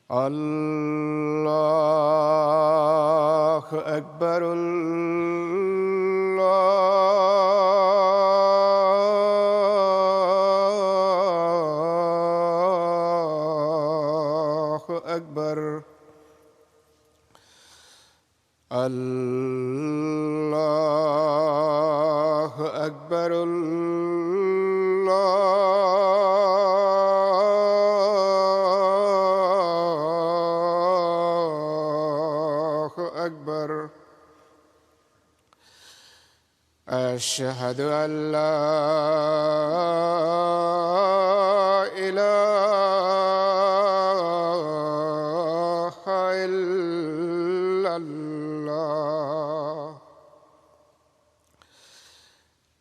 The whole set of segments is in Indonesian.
الله أكبر الله أكبر الله أكبر الله أكبر أشهد أن لا إله إلا الله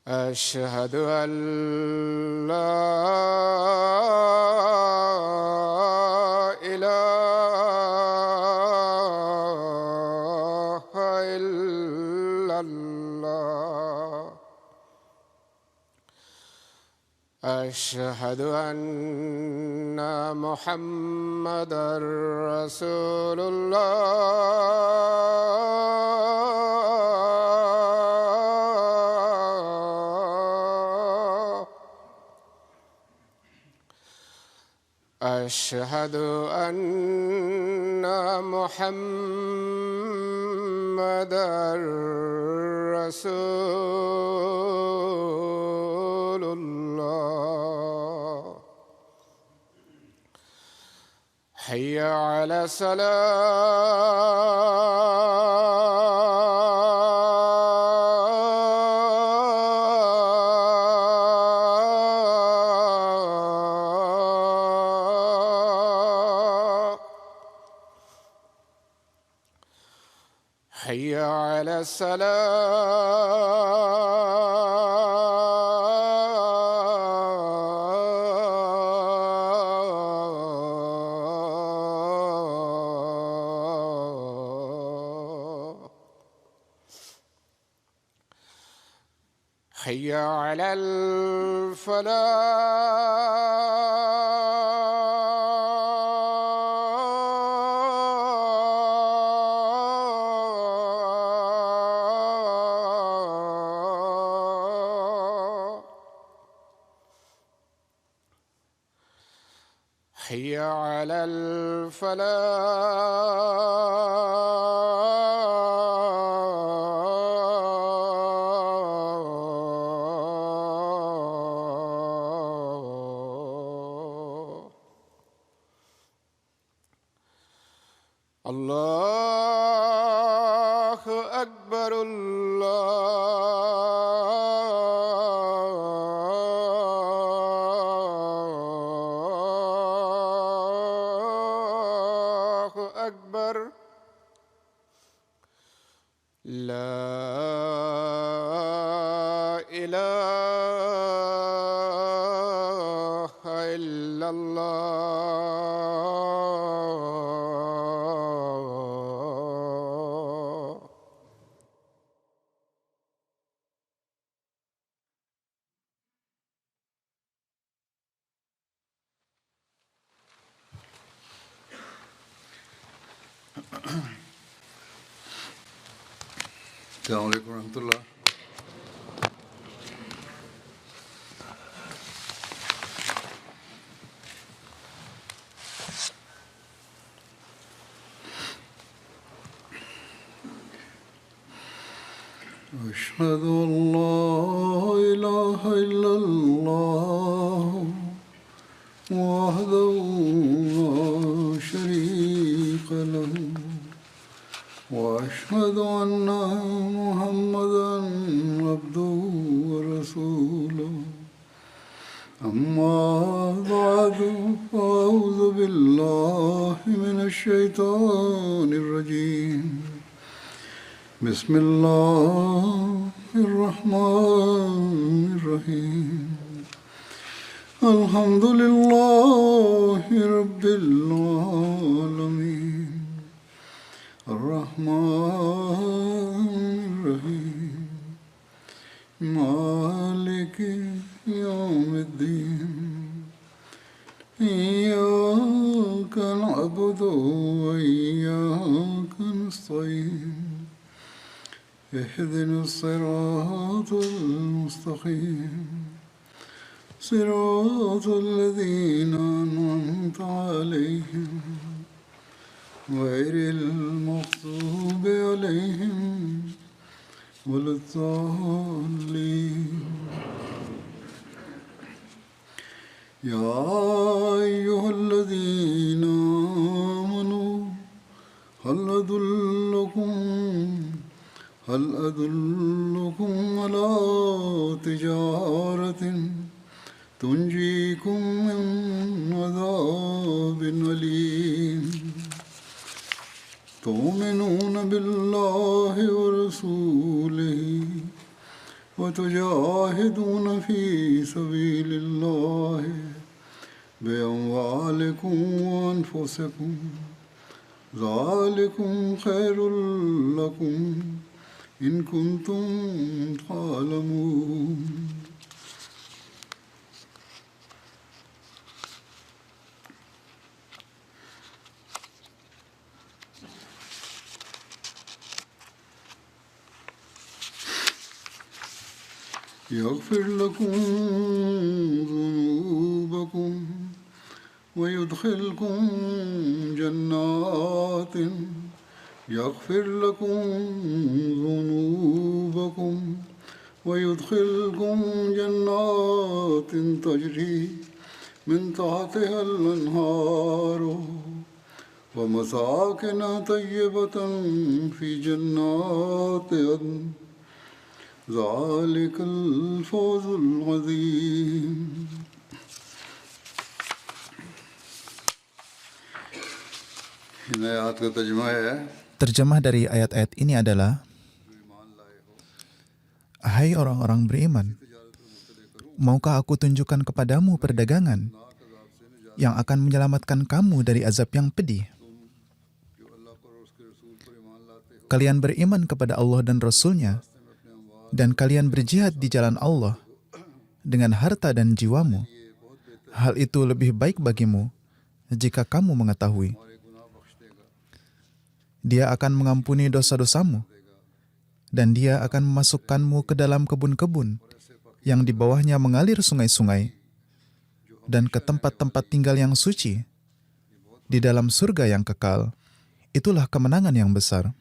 أشهد أن لا إله إلا الله أشهد أن محمدًا رسول الله أشهد أن محمدًا رسول الله حي على الصلاة حي على الصلاة حي على الفلاح حي على الفلاح الله أكبر الله أكبر لا إله إلا الله السلام عليكم ورحمة الله. أشهد أن لا إله إلا الله وحده لا شريك له وأشهد أن محمدًا عبده ورسوله أما بعد فأعوذ بالله من الشيطان الرجيم بسم الله الرحمن الرحيم الحمد لله رب العالمين الرحمن الرحيم مالك يوم الدين إياك نعبد نستعين اهدنا الصراط المستقيم صراط الذين أنعمت عليهم غير المغضوب عليهم ولا الضالين. يا أيها الذين آمنوا هل أدلكم على تجارة تنجيكم من عذاب أليم تؤمنون بالله ورسوله وتجاهدون في سبيل الله بأموالكم وأنفسكم ذلكم خير لكم إن كنتم تعلمون. يغفر لكم ذنوبكم ويدخلكم جنات يغفر لكم ذنوبكم ويدخلكم جنات تجري من تحتها الأنهار ومساكن طيبة في جنات عدن ذلك الفوز العظيم. ini ayat ka tarjumah hai. Terjemah dari ayat-ayat ini adalah, hai orang-orang beriman, maukah aku tunjukkan kepadamu perdagangan yang akan menyelamatkan kamu dari azab yang pedih? Kalian beriman kepada Allah dan Rasul-Nya, dan kalian berjihad di jalan Allah dengan harta dan jiwamu. Hal itu lebih baik bagimu jika kamu mengetahui. Dia akan mengampuni dosa-dosamu, dan Dia akan memasukkanmu ke dalam kebun-kebun yang di bawahnya mengalir sungai-sungai, dan ke tempat-tempat tinggal yang suci, di dalam surga yang kekal. Itulah kemenangan yang besar.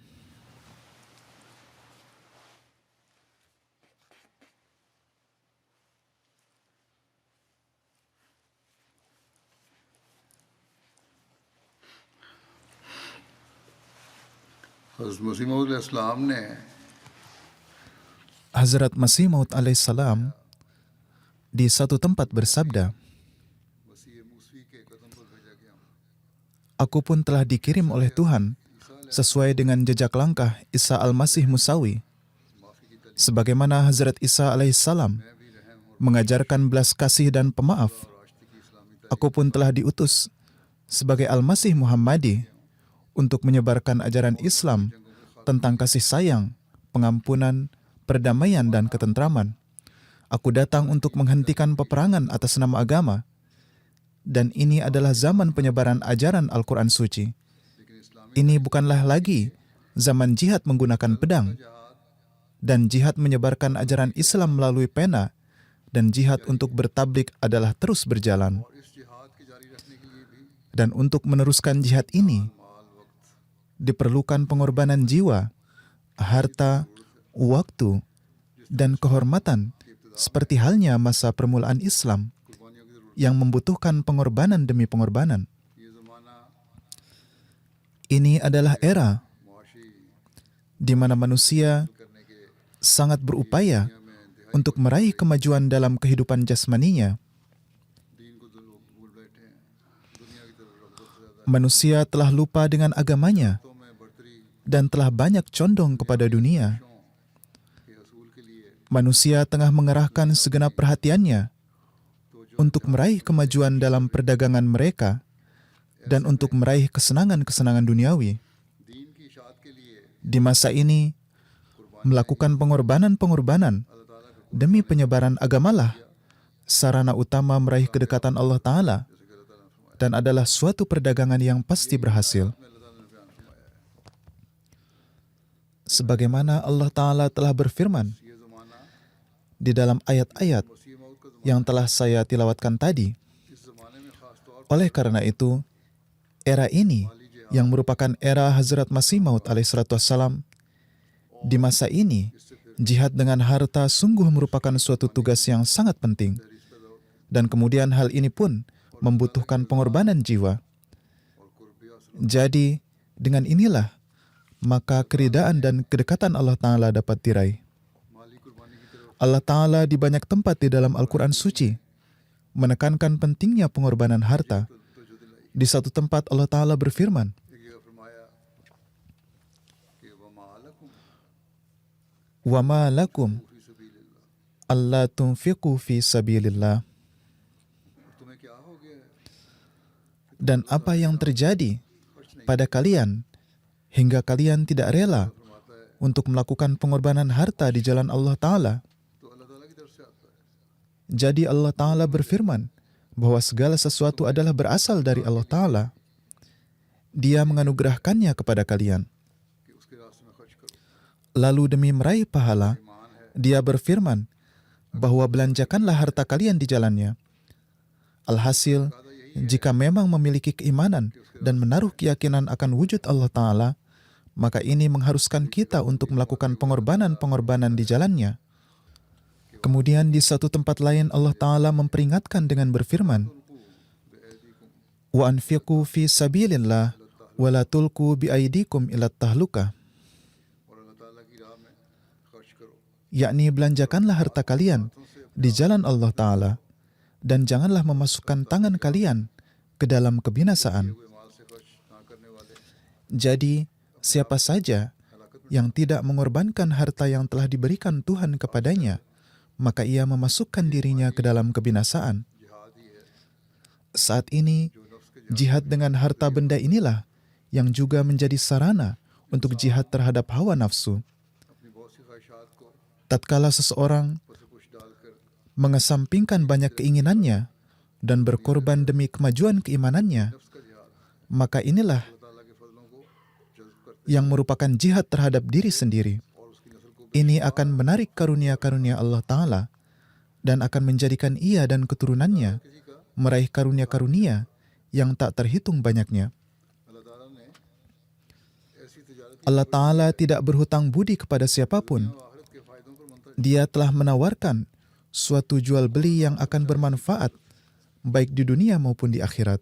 Hazrat Masih Maud alaihissalam di satu tempat bersabda, aku pun telah dikirim oleh Tuhan sesuai dengan jejak langkah Isa al-Masih Musawi. Sebagaimana Hazrat Isa alaihissalam mengajarkan belas kasih dan pemaaf, aku pun telah diutus sebagai Al-Masih Muhammadi untuk menyebarkan ajaran Islam tentang kasih sayang, pengampunan, perdamaian, dan ketentraman. Aku datang untuk menghentikan peperangan atas nama agama, dan ini adalah zaman penyebaran ajaran Al-Quran Suci. Ini bukanlah lagi zaman jihad menggunakan pedang, dan jihad menyebarkan ajaran Islam melalui pena, dan jihad untuk bertablik adalah terus berjalan. Dan untuk meneruskan jihad ini, diperlukan pengorbanan jiwa, harta, waktu, dan kehormatan, seperti halnya masa permulaan Islam yang membutuhkan pengorbanan demi pengorbanan. Ini adalah era di mana manusia sangat berupaya untuk meraih kemajuan dalam kehidupan jasmaninya. Manusia telah lupa dengan agamanya dan telah banyak condong kepada dunia. Manusia tengah mengerahkan segenap perhatiannya untuk meraih kemajuan dalam perdagangan mereka dan untuk meraih kesenangan-kesenangan duniawi. Di masa ini, melakukan pengorbanan-pengorbanan demi penyebaran agamalah sarana utama meraih kedekatan Allah Ta'ala dan adalah suatu perdagangan yang pasti berhasil. Sebagaimana Allah Ta'ala telah berfirman di dalam ayat-ayat yang telah saya tilawatkan tadi. Oleh karena itu, era ini yang merupakan era Hazrat Masih Maud alaihissalatu wassalam, di masa ini, jihad dengan harta sungguh merupakan suatu tugas yang sangat penting. Dan kemudian hal ini pun membutuhkan pengorbanan jiwa. Jadi, dengan inilah, maka keridaan dan kedekatan Allah Ta'ala dapat diraih. Allah Ta'ala di banyak tempat di dalam Al-Quran Suci menekankan pentingnya pengorbanan harta. Di satu tempat Allah Ta'ala berfirman, "Wa ma lakum alla tunfiqu fi sabilillah." Dan apa yang terjadi pada kalian hingga kalian tidak rela untuk melakukan pengorbanan harta di jalan Allah Ta'ala? Jadi Allah Ta'ala berfirman bahwa segala sesuatu adalah berasal dari Allah Ta'ala. Dia menganugerahkannya kepada kalian. Lalu demi meraih pahala, Dia berfirman bahwa belanjakanlah harta kalian di jalannya. Alhasil, jika memang memiliki keimanan dan menaruh keyakinan akan wujud Allah Ta'ala, maka ini mengharuskan kita untuk melakukan pengorbanan-pengorbanan di jalannya. Kemudian di satu tempat lain Allah Ta'ala memperingatkan dengan berfirman, "Wa anfiqu fi sabilillah wa la tulqu bi aydikum ila tahlukah." Yakni belanjakanlah harta kalian di jalan Allah Ta'ala dan janganlah memasukkan tangan kalian ke dalam kebinasaan. Jadi, siapa saja yang tidak mengorbankan harta yang telah diberikan Tuhan kepadanya, maka ia memasukkan dirinya ke dalam kebinasaan. Saat ini, jihad dengan harta benda inilah yang juga menjadi sarana untuk jihad terhadap hawa nafsu. Tatkala seseorang mengesampingkan banyak keinginannya dan berkorban demi kemajuan keimanannya, maka inilah yang merupakan jihad terhadap diri sendiri. Ini akan menarik karunia-karunia Allah Ta'ala dan akan menjadikan ia dan keturunannya meraih karunia-karunia yang tak terhitung banyaknya. Allah Ta'ala tidak berhutang budi kepada siapapun. Dia telah menawarkan suatu jual beli yang akan bermanfaat baik di dunia maupun di akhirat,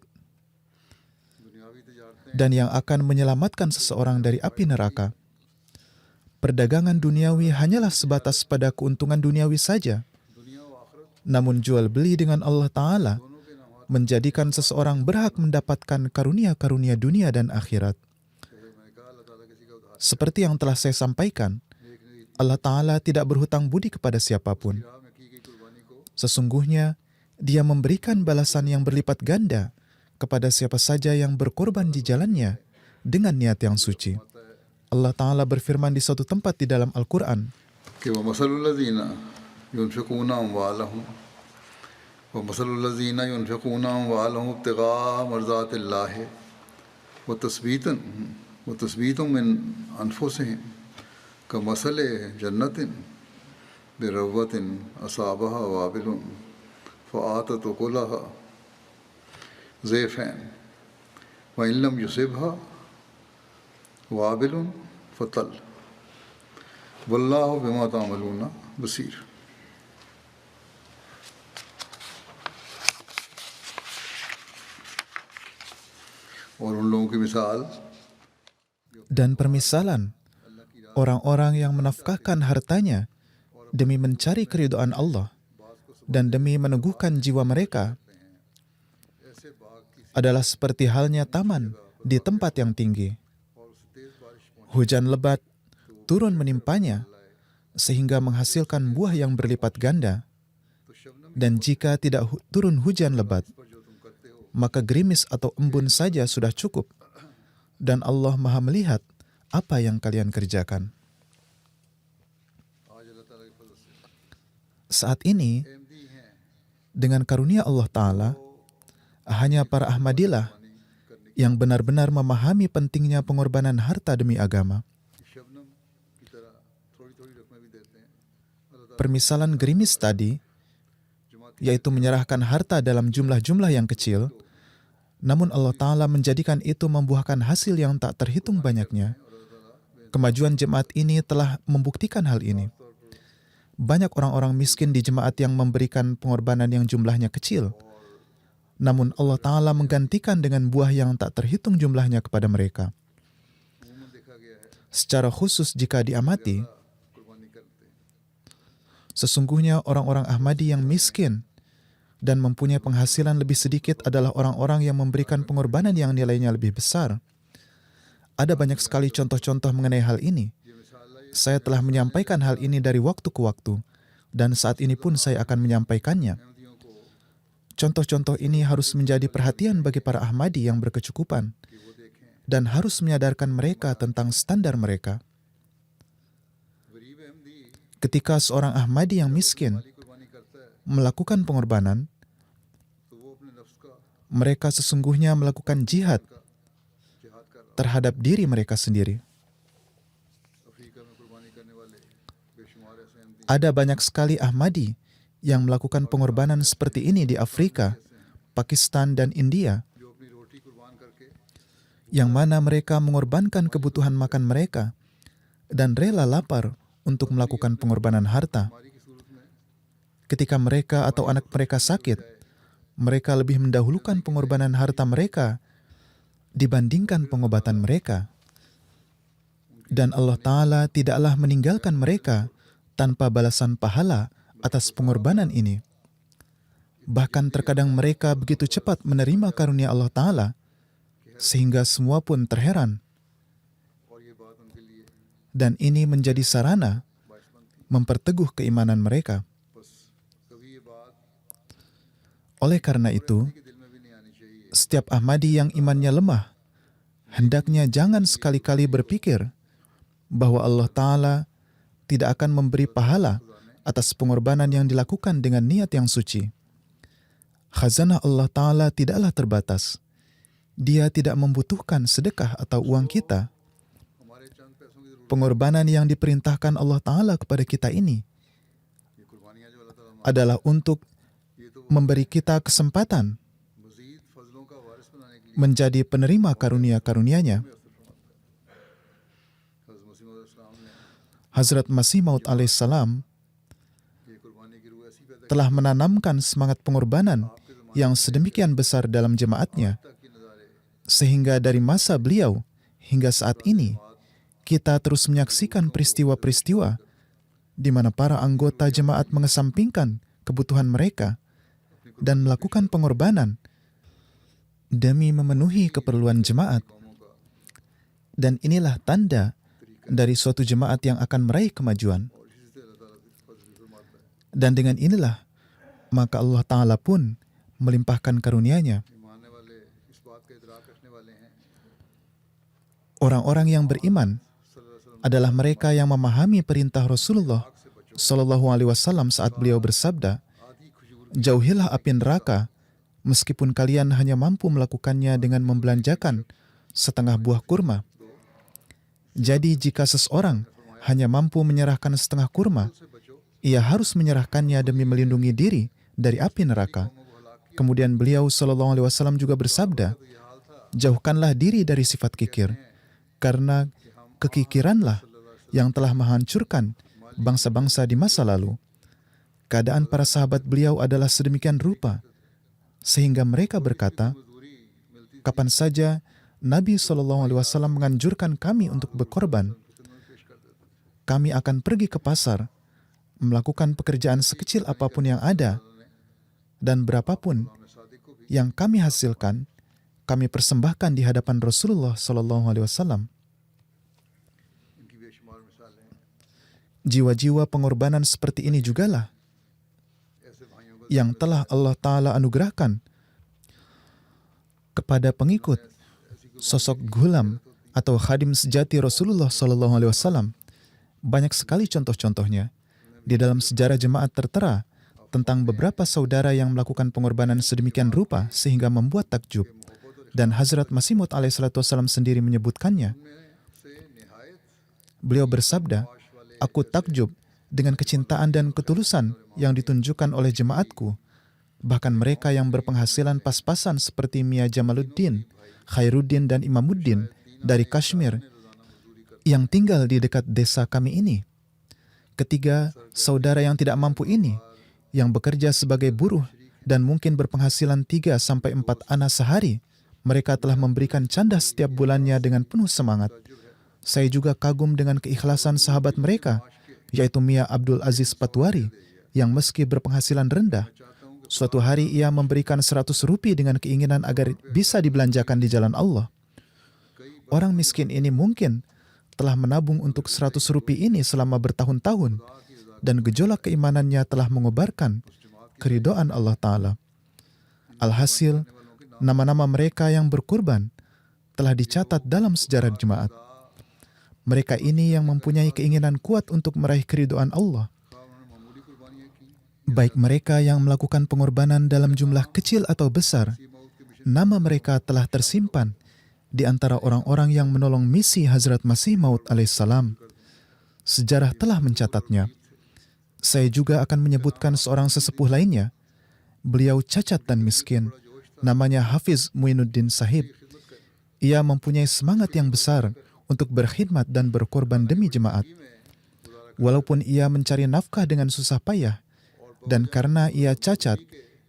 dan yang akan menyelamatkan seseorang dari api neraka. Perdagangan duniawi hanyalah sebatas pada keuntungan duniawi saja. Namun jual beli dengan Allah Ta'ala menjadikan seseorang berhak mendapatkan karunia-karunia dunia dan akhirat. Seperti yang telah saya sampaikan, Allah Ta'ala tidak berhutang budi kepada siapapun. Sesungguhnya, Dia memberikan balasan yang berlipat ganda kepada siapa saja yang berkorban di jalannya dengan niat yang suci. Allah Ta'ala berfirman di suatu tempat di dalam Al-Quran, وَمَثَلُ الَّذِينَ يُنْفِقُونَ أَمْوَالَهُمْ ابْتِغَاءَ مَرْضَاتِ اللَّهِ وَتَثْبِيتًا مِنْ أَنْفُسِهِمْ كَمَثَلِ جَنَّةٍ بِرَبْوَةٍ أَصَابَهَا وَابِلٌ فَآتَتْ أُكُلَهَا ضِعْفَيْنِ وَإِنْ لَمْ يُصِبْهَا وَابِلٌ فَطَلٌّ وَاللَّهُ بِمَا تَعْمَلُونَ بَصِيرٌ. और उन लोगों की मिसाल, dan permisalan orang-orang yang menafkahkan hartanya demi mencari keridhaan Allah dan demi meneguhkan jiwa mereka adalah seperti halnya taman di tempat yang tinggi. Hujan lebat turun menimpanya sehingga menghasilkan buah yang berlipat ganda. Dan jika tidak turun hujan lebat, maka gerimis atau embun saja sudah cukup. Dan Allah Maha melihat apa yang kalian kerjakan. Saat ini, dengan karunia Allah Ta'ala, hanya para Ahmadilah yang benar-benar memahami pentingnya pengorbanan harta demi agama. Permisalan gerimis tadi, yaitu menyerahkan harta dalam jumlah-jumlah yang kecil, namun Allah Ta'ala menjadikan itu membuahkan hasil yang tak terhitung banyaknya. Kemajuan jemaat ini telah membuktikan hal ini. Banyak orang-orang miskin di jemaat yang memberikan pengorbanan yang jumlahnya kecil, namun Allah Ta'ala menggantikan dengan buah yang tak terhitung jumlahnya kepada mereka. Secara khusus jika diamati, sesungguhnya orang-orang Ahmadi yang miskin dan mempunyai penghasilan lebih sedikit adalah orang-orang yang memberikan pengorbanan yang nilainya lebih besar. Ada banyak sekali contoh-contoh mengenai hal ini. Saya telah menyampaikan hal ini dari waktu ke waktu, dan saat ini pun saya akan menyampaikannya. Contoh-contoh ini harus menjadi perhatian bagi para Ahmadi yang berkecukupan, dan harus menyadarkan mereka tentang standar mereka. Ketika seorang Ahmadi yang miskin melakukan pengorbanan, mereka sesungguhnya melakukan jihad terhadap diri mereka sendiri. Ada banyak sekali Ahmadi yang melakukan pengorbanan seperti ini di Afrika, Pakistan, dan India, yang mana mereka mengorbankan kebutuhan makan mereka dan rela lapar untuk melakukan pengorbanan harta. Ketika mereka atau anak mereka sakit, mereka lebih mendahulukan pengorbanan harta mereka dibandingkan pengobatan mereka. Dan Allah Ta'ala tidaklah meninggalkan mereka tanpa balasan pahala atas pengorbanan ini. Bahkan terkadang mereka begitu cepat menerima karunia Allah Ta'ala, sehingga semua pun terheran. Dan ini menjadi sarana memperteguh keimanan mereka. Oleh karena itu, setiap Ahmadi yang imannya lemah, hendaknya jangan sekali-kali berpikir bahwa Allah Ta'ala tidak akan memberi pahala atas pengorbanan yang dilakukan dengan niat yang suci. Khazanah Allah Ta'ala tidaklah terbatas. Dia tidak membutuhkan sedekah atau uang kita. Pengorbanan yang diperintahkan Allah Ta'ala kepada kita ini adalah untuk memberi kita kesempatan menjadi penerima karunia-karunia-Nya. Hazrat Masih Maud alaihissalam telah menanamkan semangat pengorbanan yang sedemikian besar dalam jemaatnya, sehingga dari masa beliau hingga saat ini, kita terus menyaksikan peristiwa-peristiwa di mana para anggota jemaat mengesampingkan kebutuhan mereka dan melakukan pengorbanan demi memenuhi keperluan jemaat. Dan inilah tanda dari suatu jemaat yang akan meraih kemajuan. Dan dengan inilah, maka Allah Ta'ala pun melimpahkan karunia-Nya. Orang-orang yang beriman adalah mereka yang memahami perintah Rasulullah Sallallahu Alaihi Wasallam saat beliau bersabda, "Jauhilah api neraka, meskipun kalian hanya mampu melakukannya dengan membelanjakan setengah buah kurma." Jadi jika seseorang hanya mampu menyerahkan setengah kurma, ia harus menyerahkannya demi melindungi diri dari api neraka. Kemudian beliau Sallallahu Alaihi Wasallam juga bersabda, "Jauhkanlah diri dari sifat kikir, karena kekikiranlah yang telah menghancurkan bangsa-bangsa di masa lalu." Keadaan para sahabat beliau adalah sedemikian rupa, sehingga mereka berkata, kapan saja Nabi SAW menganjurkan kami untuk berkorban, kami akan pergi ke pasar, melakukan pekerjaan sekecil apapun yang ada, dan berapapun yang kami hasilkan, kami persembahkan di hadapan Rasulullah SAW. Jiwa-jiwa pengorbanan seperti ini jugalah yang telah Allah Ta'ala anugerahkan kepada pengikut sosok ghulam atau khadim sejati Rasulullah SAW. Banyak sekali contoh-contohnya. Di dalam sejarah jemaat tertera tentang beberapa saudara yang melakukan pengorbanan sedemikian rupa sehingga membuat takjub. Dan Hazrat Masih Maud alaihissalam sendiri menyebutkannya. Beliau bersabda, "Aku takjub dengan kecintaan dan ketulusan yang ditunjukkan oleh jemaatku, bahkan mereka yang berpenghasilan pas-pasan seperti Mia Jamaluddin, Khairuddin dan Imamuddin dari Kashmir yang tinggal di dekat desa kami ini. Ketiga, saudara yang tidak mampu ini, yang bekerja sebagai buruh dan mungkin berpenghasilan 3 sampai 4 ana sehari, mereka telah memberikan canda setiap bulannya dengan penuh semangat. Saya juga kagum dengan keikhlasan sahabat mereka, yaitu Mia Abdul Aziz Patwari, yang meski berpenghasilan rendah, suatu hari ia memberikan 100 rupiah dengan keinginan agar bisa dibelanjakan di jalan Allah. Orang miskin ini mungkin telah menabung untuk 100 rupiah ini selama bertahun-tahun, dan gejolak keimanannya telah mengobarkan keridhaan Allah Ta'ala. Alhasil, nama-nama mereka yang berkurban telah dicatat dalam sejarah jemaat. Mereka ini yang mempunyai keinginan kuat untuk meraih keridhaan Allah. Baik mereka yang melakukan pengorbanan dalam jumlah kecil atau besar, nama mereka telah tersimpan di antara orang-orang yang menolong misi Hazrat Masih Maud alaihissalam. Sejarah telah mencatatnya. Saya juga akan menyebutkan seorang sesepuh lainnya. Beliau cacat dan miskin. Namanya Hafiz Muinuddin Sahib. Ia mempunyai semangat yang besar untuk berkhidmat dan berkorban demi jemaat. Walaupun ia mencari nafkah dengan susah payah, dan karena ia cacat,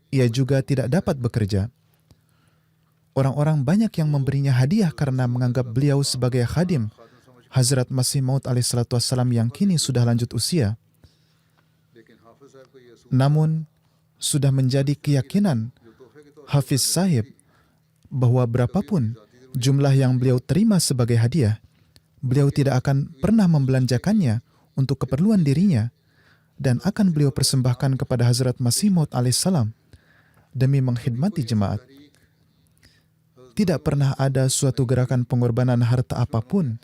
ia juga tidak dapat bekerja. Orang-orang banyak yang memberinya hadiah karena menganggap beliau sebagai khadim Hazrat Masih Maud alaihissalatu wassalam yang kini sudah lanjut usia. Namun, sudah menjadi keyakinan Hafiz Sahib bahwa berapapun jumlah yang beliau terima sebagai hadiah, beliau tidak akan pernah membelanjakannya untuk keperluan dirinya dan akan beliau persembahkan kepada Hazrat Masih Maud alaihissalam demi mengkhidmati jemaat. Tidak pernah ada suatu gerakan pengorbanan harta apapun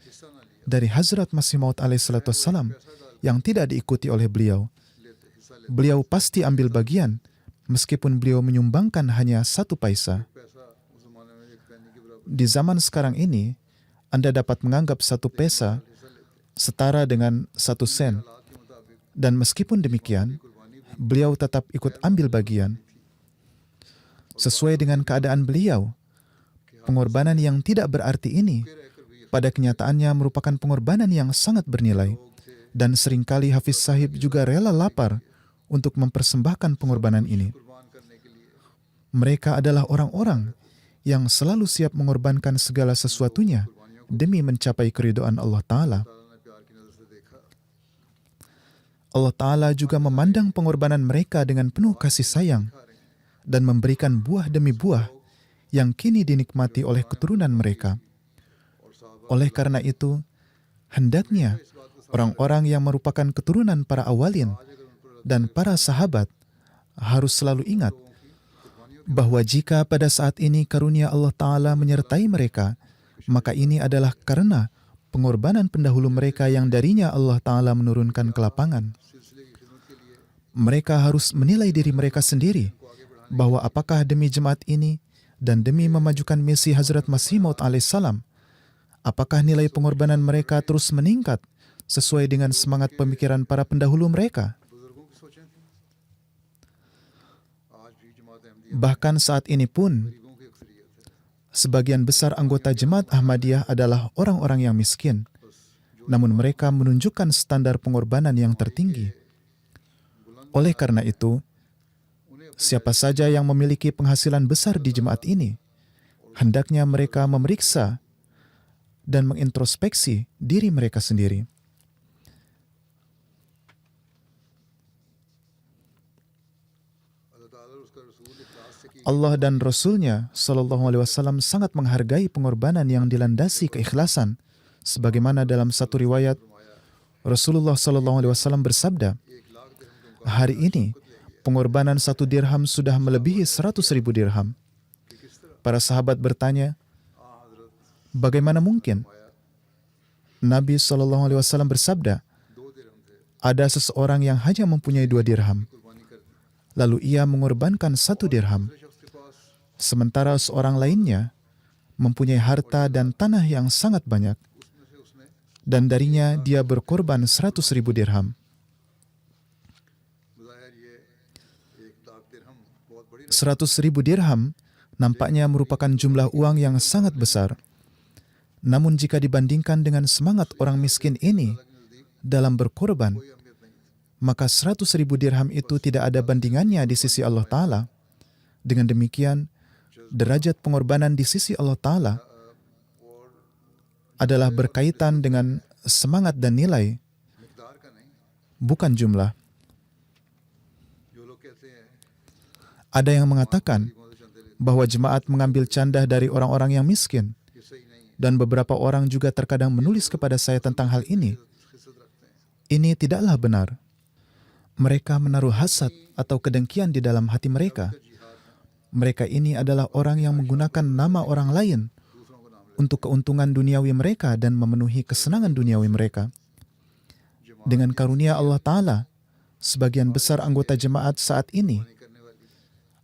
dari Hazrat Masih Maud alaihissalatu wassalam yang tidak diikuti oleh beliau. Beliau pasti ambil bagian, meskipun beliau menyumbangkan hanya 1 paisa. Di zaman sekarang ini, Anda dapat menganggap 1 pesa setara dengan 1 sen. Dan meskipun demikian, beliau tetap ikut ambil bagian. Sesuai dengan keadaan beliau, pengorbanan yang tidak berarti ini pada kenyataannya merupakan pengorbanan yang sangat bernilai, dan seringkali Hafiz Sahib juga rela lapar untuk mempersembahkan pengorbanan ini. Mereka adalah orang-orang yang selalu siap mengorbankan segala sesuatunya demi mencapai keridhaan Allah Ta'ala. Allah Ta'ala juga memandang pengorbanan mereka dengan penuh kasih sayang dan memberikan buah demi buah yang kini dinikmati oleh keturunan mereka. Oleh karena itu, hendaknya orang-orang yang merupakan keturunan para awalin dan para sahabat harus selalu ingat bahwa jika pada saat ini karunia Allah Ta'ala menyertai mereka, maka ini adalah karena pengorbanan pendahulu mereka yang darinya Allah Ta'ala menurunkan kelapangan. Mereka harus menilai diri mereka sendiri bahwa apakah demi jemaat ini dan demi memajukan misi Hazrat Masih Maud alaihissalam, apakah nilai pengorbanan mereka terus meningkat sesuai dengan semangat pemikiran para pendahulu mereka? Bahkan saat ini pun, sebagian besar anggota jemaat Ahmadiyah adalah orang-orang yang miskin, namun mereka menunjukkan standar pengorbanan yang tertinggi. Oleh karena itu, siapa saja yang memiliki penghasilan besar di jemaat ini, hendaknya mereka memeriksa dan mengintrospeksi diri mereka sendiri. Allah dan Rasul-Nya Shallallahu Alaihi Wasallam sangat menghargai pengorbanan yang dilandasi keikhlasan. Sebagaimana dalam satu riwayat, Rasulullah Shallallahu Alaihi Wasallam bersabda, hari ini pengorbanan 1 dirham sudah melebihi 100.000 dirham. Para sahabat bertanya, bagaimana mungkin? Nabi Shallallahu Alaihi Wasallam bersabda, ada seseorang yang hanya mempunyai 2 dirham, lalu ia mengorbankan 1 dirham. Sementara seorang lainnya mempunyai harta dan tanah yang sangat banyak, dan darinya dia berkorban 100.000 dirham. 100.000 dirham nampaknya merupakan jumlah uang yang sangat besar. Namun jika dibandingkan dengan semangat orang miskin ini dalam berkorban, maka 100.000 dirham itu tidak ada bandingannya di sisi Allah Ta'ala. Dengan demikian, derajat pengorbanan di sisi Allah Ta'ala adalah berkaitan dengan semangat dan nilai, bukan jumlah. Ada yang mengatakan bahwa jemaat mengambil candah dari orang-orang yang miskin, dan beberapa orang juga terkadang menulis kepada saya tentang hal ini. Ini tidaklah benar. Mereka menaruh hasad atau kedengkian di dalam hati mereka. Mereka ini adalah orang yang menggunakan nama orang lain untuk keuntungan duniawi mereka dan memenuhi kesenangan duniawi mereka. Dengan karunia Allah Ta'ala, sebagian besar anggota jemaat saat ini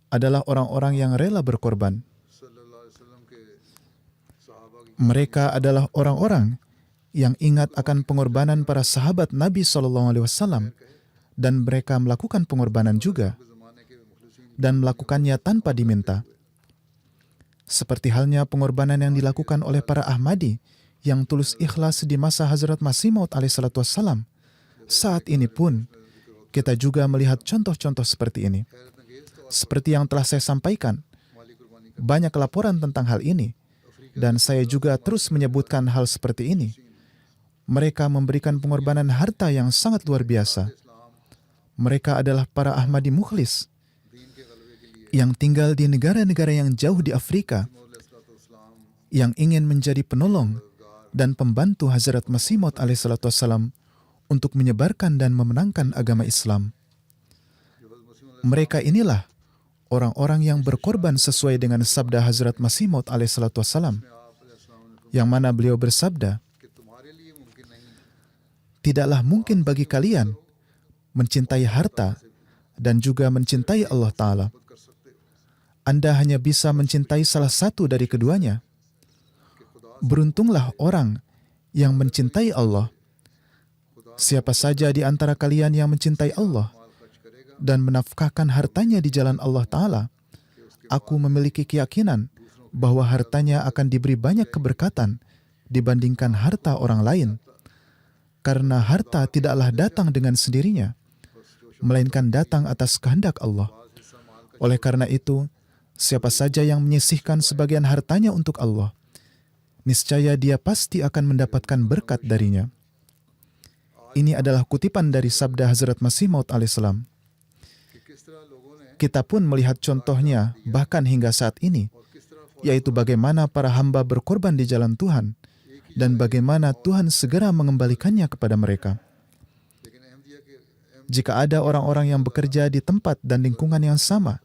adalah orang-orang yang rela berkorban. Mereka adalah orang-orang yang ingat akan pengorbanan para sahabat Nabi SAW, dan mereka melakukan pengorbanan juga, dan melakukannya tanpa diminta. Seperti halnya pengorbanan yang dilakukan oleh para Ahmadi yang tulus ikhlas di masa Hazrat Masih Maud alaihissalam. Saat ini pun, kita juga melihat contoh-contoh seperti ini. Seperti yang telah saya sampaikan, banyak laporan tentang hal ini, dan saya juga terus menyebutkan hal seperti ini. Mereka memberikan pengorbanan harta yang sangat luar biasa. Mereka adalah para Ahmadi mukhlis yang tinggal di negara-negara yang jauh di Afrika, yang ingin menjadi penolong dan pembantu Hazrat Masih Maud alaihissalam untuk menyebarkan dan memenangkan agama Islam. Mereka inilah orang-orang yang berkorban sesuai dengan sabda Hazrat Masih Maud alaihissalam, yang mana beliau bersabda, "Tidaklah mungkin bagi kalian mencintai harta dan juga mencintai Allah Ta'ala. Anda hanya bisa mencintai salah satu dari keduanya. Beruntunglah orang yang mencintai Allah. Siapa saja di antara kalian yang mencintai Allah dan menafkahkan hartanya di jalan Allah Ta'ala, aku memiliki keyakinan bahwa hartanya akan diberi banyak keberkatan dibandingkan harta orang lain. Karena harta tidaklah datang dengan sendirinya, melainkan datang atas kehendak Allah. Oleh karena itu, siapa saja yang menyisihkan sebagian hartanya untuk Allah, niscaya dia pasti akan mendapatkan berkat darinya." Ini adalah kutipan dari sabda Hazrat Masih Maud alaihissalam. Kita pun melihat contohnya bahkan hingga saat ini, yaitu bagaimana para hamba berkorban di jalan Tuhan dan bagaimana Tuhan segera mengembalikannya kepada mereka. Jika ada orang-orang yang bekerja di tempat dan lingkungan yang sama,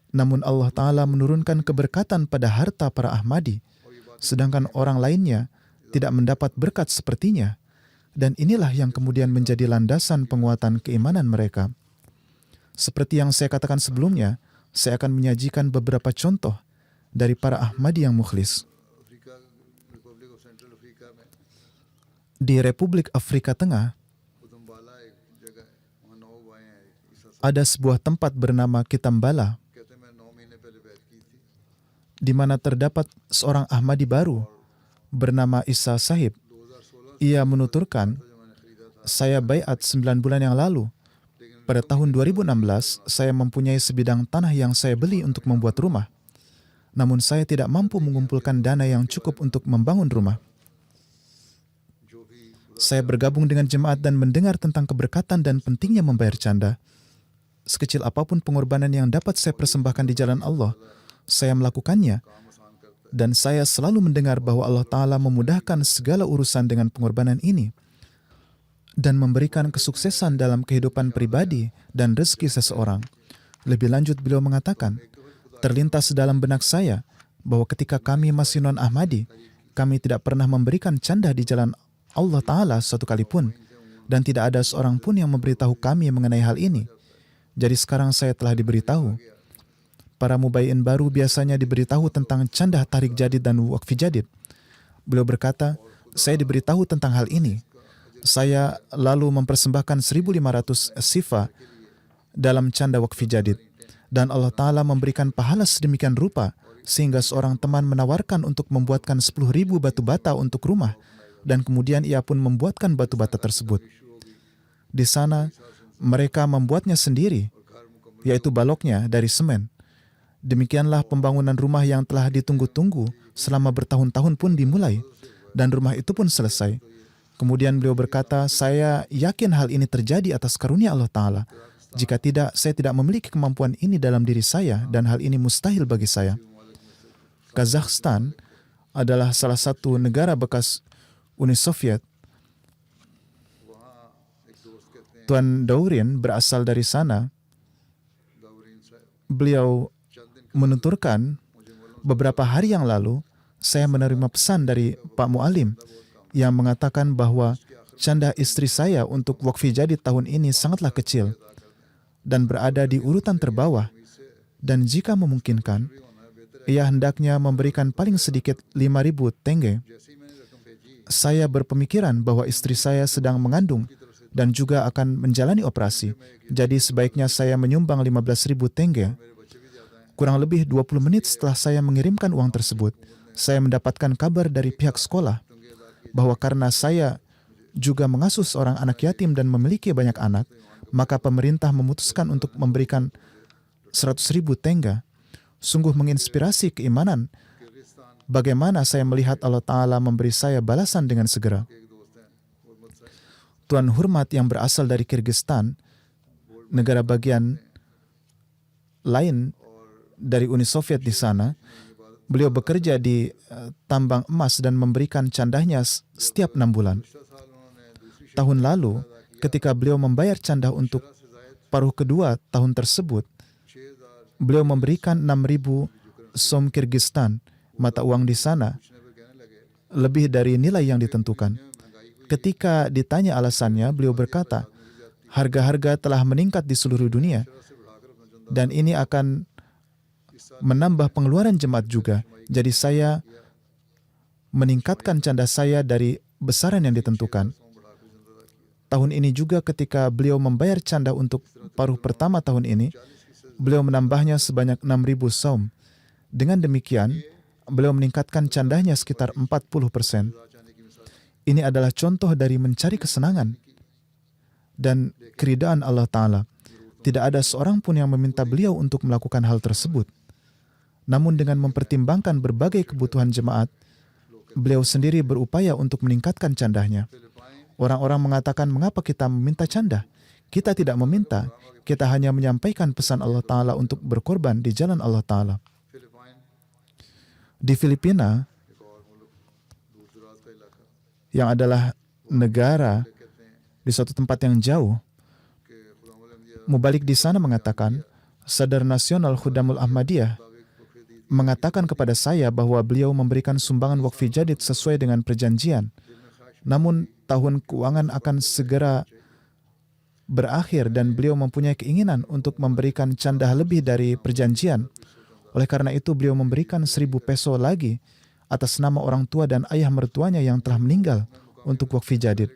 namun Allah Ta'ala menurunkan keberkatan pada harta para Ahmadi, sedangkan orang lainnya tidak mendapat berkat sepertinya, dan inilah yang kemudian menjadi landasan penguatan keimanan mereka. Seperti yang saya katakan sebelumnya, saya akan menyajikan beberapa contoh dari para Ahmadi yang mukhlis. Di Republik Afrika Tengah, ada sebuah tempat bernama Kitambala, di mana terdapat seorang Ahmadi baru bernama Isa Sahib. Ia menuturkan, "Saya baiat 9 bulan yang lalu. Pada tahun 2016, saya mempunyai sebidang tanah yang saya beli untuk membuat rumah. Namun saya tidak mampu mengumpulkan dana yang cukup untuk membangun rumah. Saya bergabung dengan jemaat dan mendengar tentang keberkatan dan pentingnya membayar canda. Sekecil apapun pengorbanan yang dapat saya persembahkan di jalan Allah, saya melakukannya. Dan saya selalu mendengar bahwa Allah Ta'ala memudahkan segala urusan dengan pengorbanan ini dan memberikan kesuksesan dalam kehidupan pribadi dan rezeki seseorang." Lebih lanjut, beliau mengatakan, "Terlintas dalam benak saya bahwa ketika kami masih non-Ahmadi, kami tidak pernah memberikan canda di jalan Allah Ta'ala satu kali pun, dan tidak ada seorang pun yang memberitahu kami mengenai hal ini. Jadi sekarang saya telah diberitahu. Para mubayyin baru biasanya diberitahu tentang canda tarik jadid dan wakfi jadid." Beliau berkata, "Saya diberitahu tentang hal ini. Saya lalu mempersembahkan 1.500 sifa dalam canda wakfi jadid. Dan Allah Ta'ala memberikan pahala sedemikian rupa sehingga seorang teman menawarkan untuk membuatkan 10.000 batu bata untuk rumah, dan kemudian ia pun membuatkan batu bata tersebut. Di sana, mereka membuatnya sendiri, yaitu baloknya dari semen. Demikianlah pembangunan rumah yang telah ditunggu-tunggu selama bertahun-tahun pun dimulai, dan rumah itu pun selesai. Kemudian beliau berkata, saya yakin hal ini terjadi atas karunia Allah Ta'ala. Jika tidak, saya tidak memiliki kemampuan ini dalam diri saya, dan hal ini mustahil bagi saya. Kazakhstan adalah salah satu negara bekas Uni Soviet. Tuan Daurin berasal dari sana. Beliau menuturkan, beberapa hari yang lalu, saya menerima pesan dari Pak Mu'alim yang mengatakan bahwa canda istri saya untuk wakfi jadid tahun ini sangatlah kecil dan berada di urutan terbawah, dan jika memungkinkan, ia hendaknya memberikan paling sedikit 5.000 tenge. Saya berpemikiran bahwa istri saya sedang mengandung dan juga akan menjalani operasi, jadi sebaiknya saya menyumbang 15.000 tenge. Kurang lebih 20 menit setelah saya mengirimkan uang tersebut, saya mendapatkan kabar dari pihak sekolah bahwa karena saya juga mengasuh seorang anak yatim dan memiliki banyak anak, maka pemerintah memutuskan untuk memberikan 100.000 tenge. Sungguh menginspirasi keimanan. Bagaimana saya melihat Allah Ta'ala memberi saya balasan dengan segera. Tuan Hormat yang berasal dari Kyrgyzstan, negara bagian lain dari Uni Soviet di sana, beliau bekerja di tambang emas dan memberikan candahnya setiap 6 bulan. Tahun lalu, ketika beliau membayar candah untuk paruh kedua tahun tersebut, beliau memberikan 6.000 som Kyrgyzstan, mata uang di sana, lebih dari nilai yang ditentukan. Ketika ditanya alasannya, beliau berkata, harga-harga telah meningkat di seluruh dunia, dan ini akan menambah pengeluaran jemaat juga. Jadi saya meningkatkan canda saya dari besaran yang ditentukan. Tahun ini juga ketika beliau membayar canda untuk paruh pertama tahun ini, beliau menambahnya sebanyak 6.000 saum. Dengan demikian, beliau meningkatkan candanya sekitar 40%. Ini adalah contoh dari mencari kesenangan dan keridaan Allah Ta'ala. Tidak ada seorang pun yang meminta beliau untuk melakukan hal tersebut. Namun dengan mempertimbangkan berbagai kebutuhan jemaat, beliau sendiri berupaya untuk meningkatkan candahnya. Orang-orang mengatakan, mengapa kita meminta canda? Kita tidak meminta, kita hanya menyampaikan pesan Allah Ta'ala untuk berkorban di jalan Allah Ta'ala. Di Filipina, yang adalah negara di suatu tempat yang jauh, Mubalik di sana mengatakan, Sadar Nasional Khudamul Ahmadiyah mengatakan kepada saya bahwa beliau memberikan sumbangan wakfi jadid sesuai dengan perjanjian. Namun tahun keuangan akan segera berakhir dan beliau mempunyai keinginan untuk memberikan candah lebih dari perjanjian. Oleh karena itu beliau memberikan 1.000 peso lagi atas nama orang tua dan ayah mertuanya yang telah meninggal untuk wakfi jadid.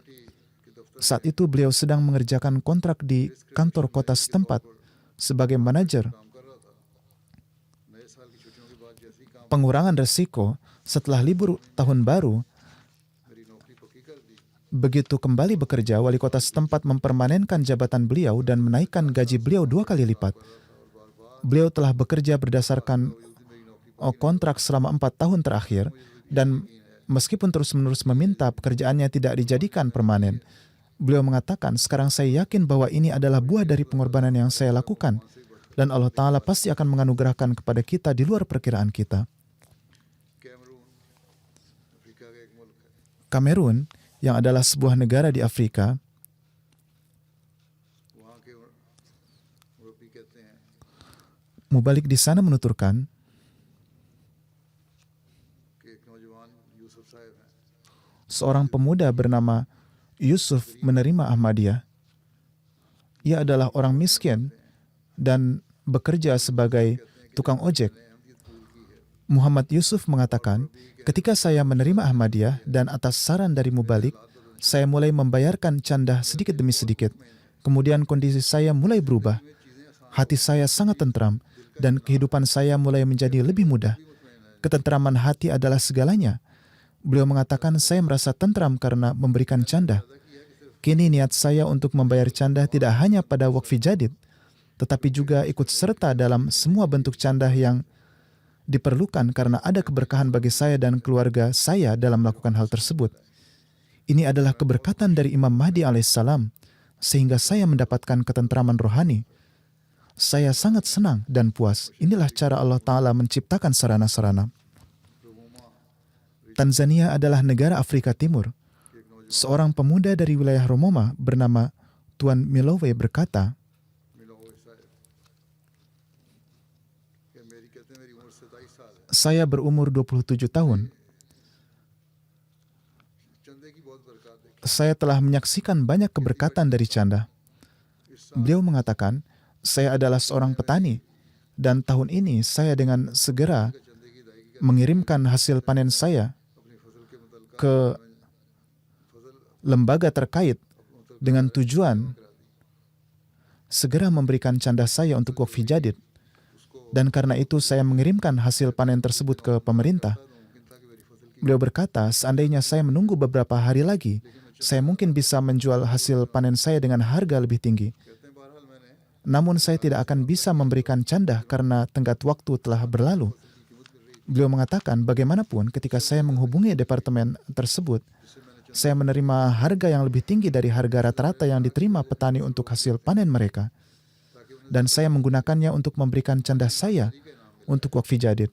Saat itu beliau sedang mengerjakan kontrak di kantor kota setempat sebagai manajer. Pengurangan resiko setelah libur tahun baru, begitu kembali bekerja, wali kota setempat mempermanenkan jabatan beliau dan menaikkan gaji beliau 2 kali lipat. Beliau telah bekerja berdasarkan kontrak selama 4 tahun terakhir, dan meskipun terus-menerus meminta pekerjaannya tidak dijadikan permanen, beliau mengatakan, sekarang saya yakin bahwa ini adalah buah dari pengorbanan yang saya lakukan, dan Allah Ta'ala pasti akan menganugerahkan kepada kita di luar perkiraan kita. Kamerun, yang adalah sebuah negara di Afrika, Mubalik di sana menuturkan, seorang pemuda bernama Yusuf menerima Ahmadiyah. Ia adalah orang miskin dan bekerja sebagai tukang ojek. Muhammad Yusuf mengatakan, ketika saya menerima Ahmadiyah dan atas saran dari Mubalik, saya mulai membayarkan candah sedikit demi sedikit. Kemudian kondisi saya mulai berubah. Hati saya sangat tentram dan kehidupan saya mulai menjadi lebih mudah. Ketentraman hati adalah segalanya. Beliau mengatakan, saya merasa tentram karena memberikan canda. Kini niat saya untuk membayar canda tidak hanya pada wakfi jadid, tetapi juga ikut serta dalam semua bentuk canda yang diperlukan karena ada keberkahan bagi saya dan keluarga saya dalam melakukan hal tersebut. Ini adalah keberkatan dari Imam Mahdi alaihissalam, sehingga saya mendapatkan ketentraman rohani. Saya sangat senang dan puas. Inilah cara Allah Ta'ala menciptakan sarana-sarana. Tanzania adalah negara Afrika Timur. Seorang pemuda dari wilayah Romoma bernama Tuan Milowe berkata, saya berumur 27 tahun. Saya telah menyaksikan banyak keberkatan dari canda. Beliau mengatakan, saya adalah seorang petani dan tahun ini saya dengan segera mengirimkan hasil panen saya ke lembaga terkait dengan tujuan segera memberikan canda saya untuk wakfi jadid. Dan karena itu saya mengirimkan hasil panen tersebut ke pemerintah. Beliau berkata, seandainya saya menunggu beberapa hari lagi, saya mungkin bisa menjual hasil panen saya dengan harga lebih tinggi. Namun saya tidak akan bisa memberikan canda karena tenggat waktu telah berlalu. Beliau mengatakan, bagaimanapun ketika saya menghubungi departemen tersebut, saya menerima harga yang lebih tinggi dari harga rata-rata yang diterima petani untuk hasil panen mereka. Dan saya menggunakannya untuk memberikan canda saya untuk wakfi jadid.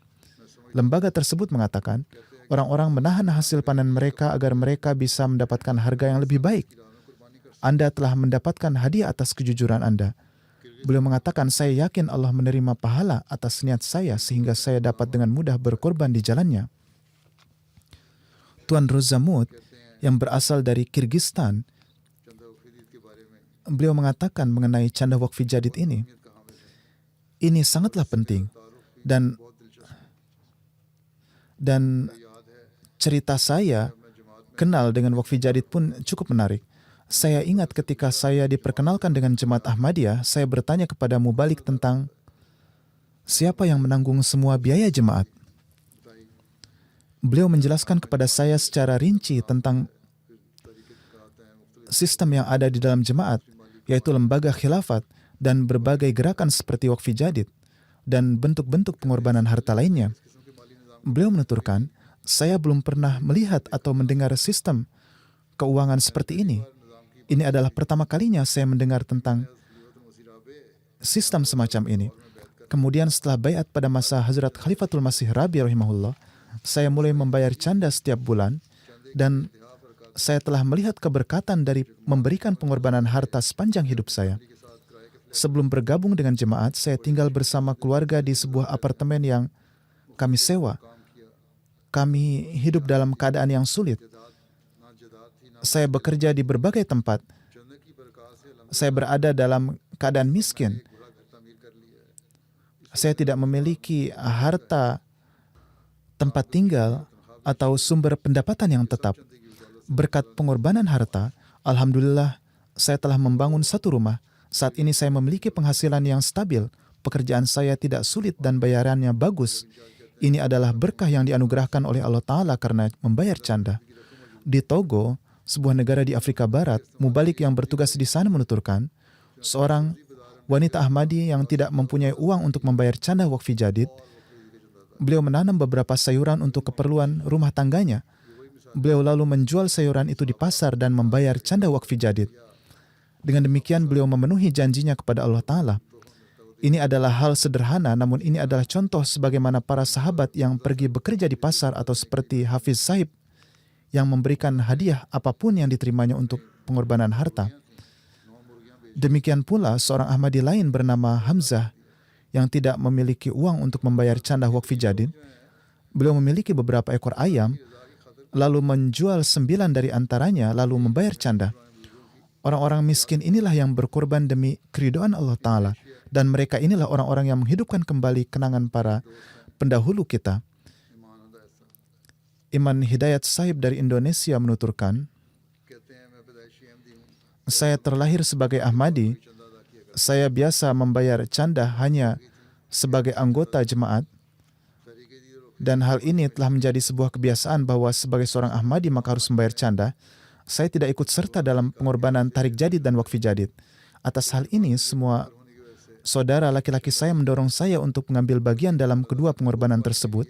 Lembaga tersebut mengatakan, orang-orang menahan hasil panen mereka agar mereka bisa mendapatkan harga yang lebih baik. Anda telah mendapatkan hadiah atas kejujuran Anda. Beliau mengatakan, saya yakin Allah menerima pahala atas niat saya sehingga saya dapat dengan mudah berkorban di jalannya. Tuan Rozamut yang berasal dari Kyrgyzstan, beliau mengatakan mengenai canda wakfi jadid ini sangatlah penting dan cerita saya kenal dengan wakfi jadid pun cukup menarik. Saya ingat ketika saya diperkenalkan dengan Jemaat Ahmadiyah, saya bertanya kepada mubalik tentang siapa yang menanggung semua biaya jemaat. Beliau menjelaskan kepada saya secara rinci tentang sistem yang ada di dalam jemaat, yaitu lembaga khilafat dan berbagai gerakan seperti wakfi jadid dan bentuk-bentuk pengorbanan harta lainnya. Beliau menuturkan, saya belum pernah melihat atau mendengar sistem keuangan seperti ini. Ini adalah pertama kalinya saya mendengar tentang sistem semacam ini. Kemudian setelah baiat pada masa Hazrat Khalifatul Masih Rabi rahimahullah, saya mulai membayar canda setiap bulan dan saya telah melihat keberkatan dari memberikan pengorbanan harta sepanjang hidup saya. Sebelum bergabung dengan jemaat, saya tinggal bersama keluarga di sebuah apartemen yang kami sewa. Kami hidup dalam keadaan yang sulit. Saya bekerja di berbagai tempat. Saya berada dalam keadaan miskin. Saya tidak memiliki harta, tempat tinggal, atau sumber pendapatan yang tetap. Berkat pengorbanan harta, alhamdulillah, saya telah membangun satu rumah. Saat ini saya memiliki penghasilan yang stabil. Pekerjaan saya tidak sulit dan bayarannya bagus. Ini adalah berkah yang dianugerahkan oleh Allah Ta'ala karena membayar canda. Di Togo, sebuah negara di Afrika Barat, mubalik yang bertugas di sana menuturkan, seorang wanita Ahmadi yang tidak mempunyai uang untuk membayar canda wakfi jadid, beliau menanam beberapa sayuran untuk keperluan rumah tangganya. Beliau lalu menjual sayuran itu di pasar dan membayar canda wakfi jadid. Dengan demikian, beliau memenuhi janjinya kepada Allah Ta'ala. Ini adalah hal sederhana, namun ini adalah contoh sebagaimana para sahabat yang pergi bekerja di pasar atau seperti Hafiz Sahib yang memberikan hadiah apapun yang diterimanya untuk pengorbanan harta. Demikian pula seorang Ahmadi lain bernama Hamzah yang tidak memiliki uang untuk membayar canda wakfi jadid. Beliau memiliki beberapa ekor ayam, lalu menjual 9 dari antaranya, lalu membayar canda. Orang-orang miskin inilah yang berkorban demi keridhaan Allah Ta'ala. Dan mereka inilah orang-orang yang menghidupkan kembali kenangan para pendahulu kita. Iman Hidayat Sahib dari Indonesia menuturkan, saya terlahir sebagai Ahmadi saya biasa membayar canda hanya sebagai anggota jemaat, dan hal ini telah menjadi sebuah kebiasaan bahwa sebagai seorang Ahmadi maka harus membayar canda, saya tidak ikut serta dalam pengorbanan tarik jadid dan wakfi jadid. Atas hal ini, semua saudara laki-laki saya mendorong saya untuk mengambil bagian dalam kedua pengorbanan tersebut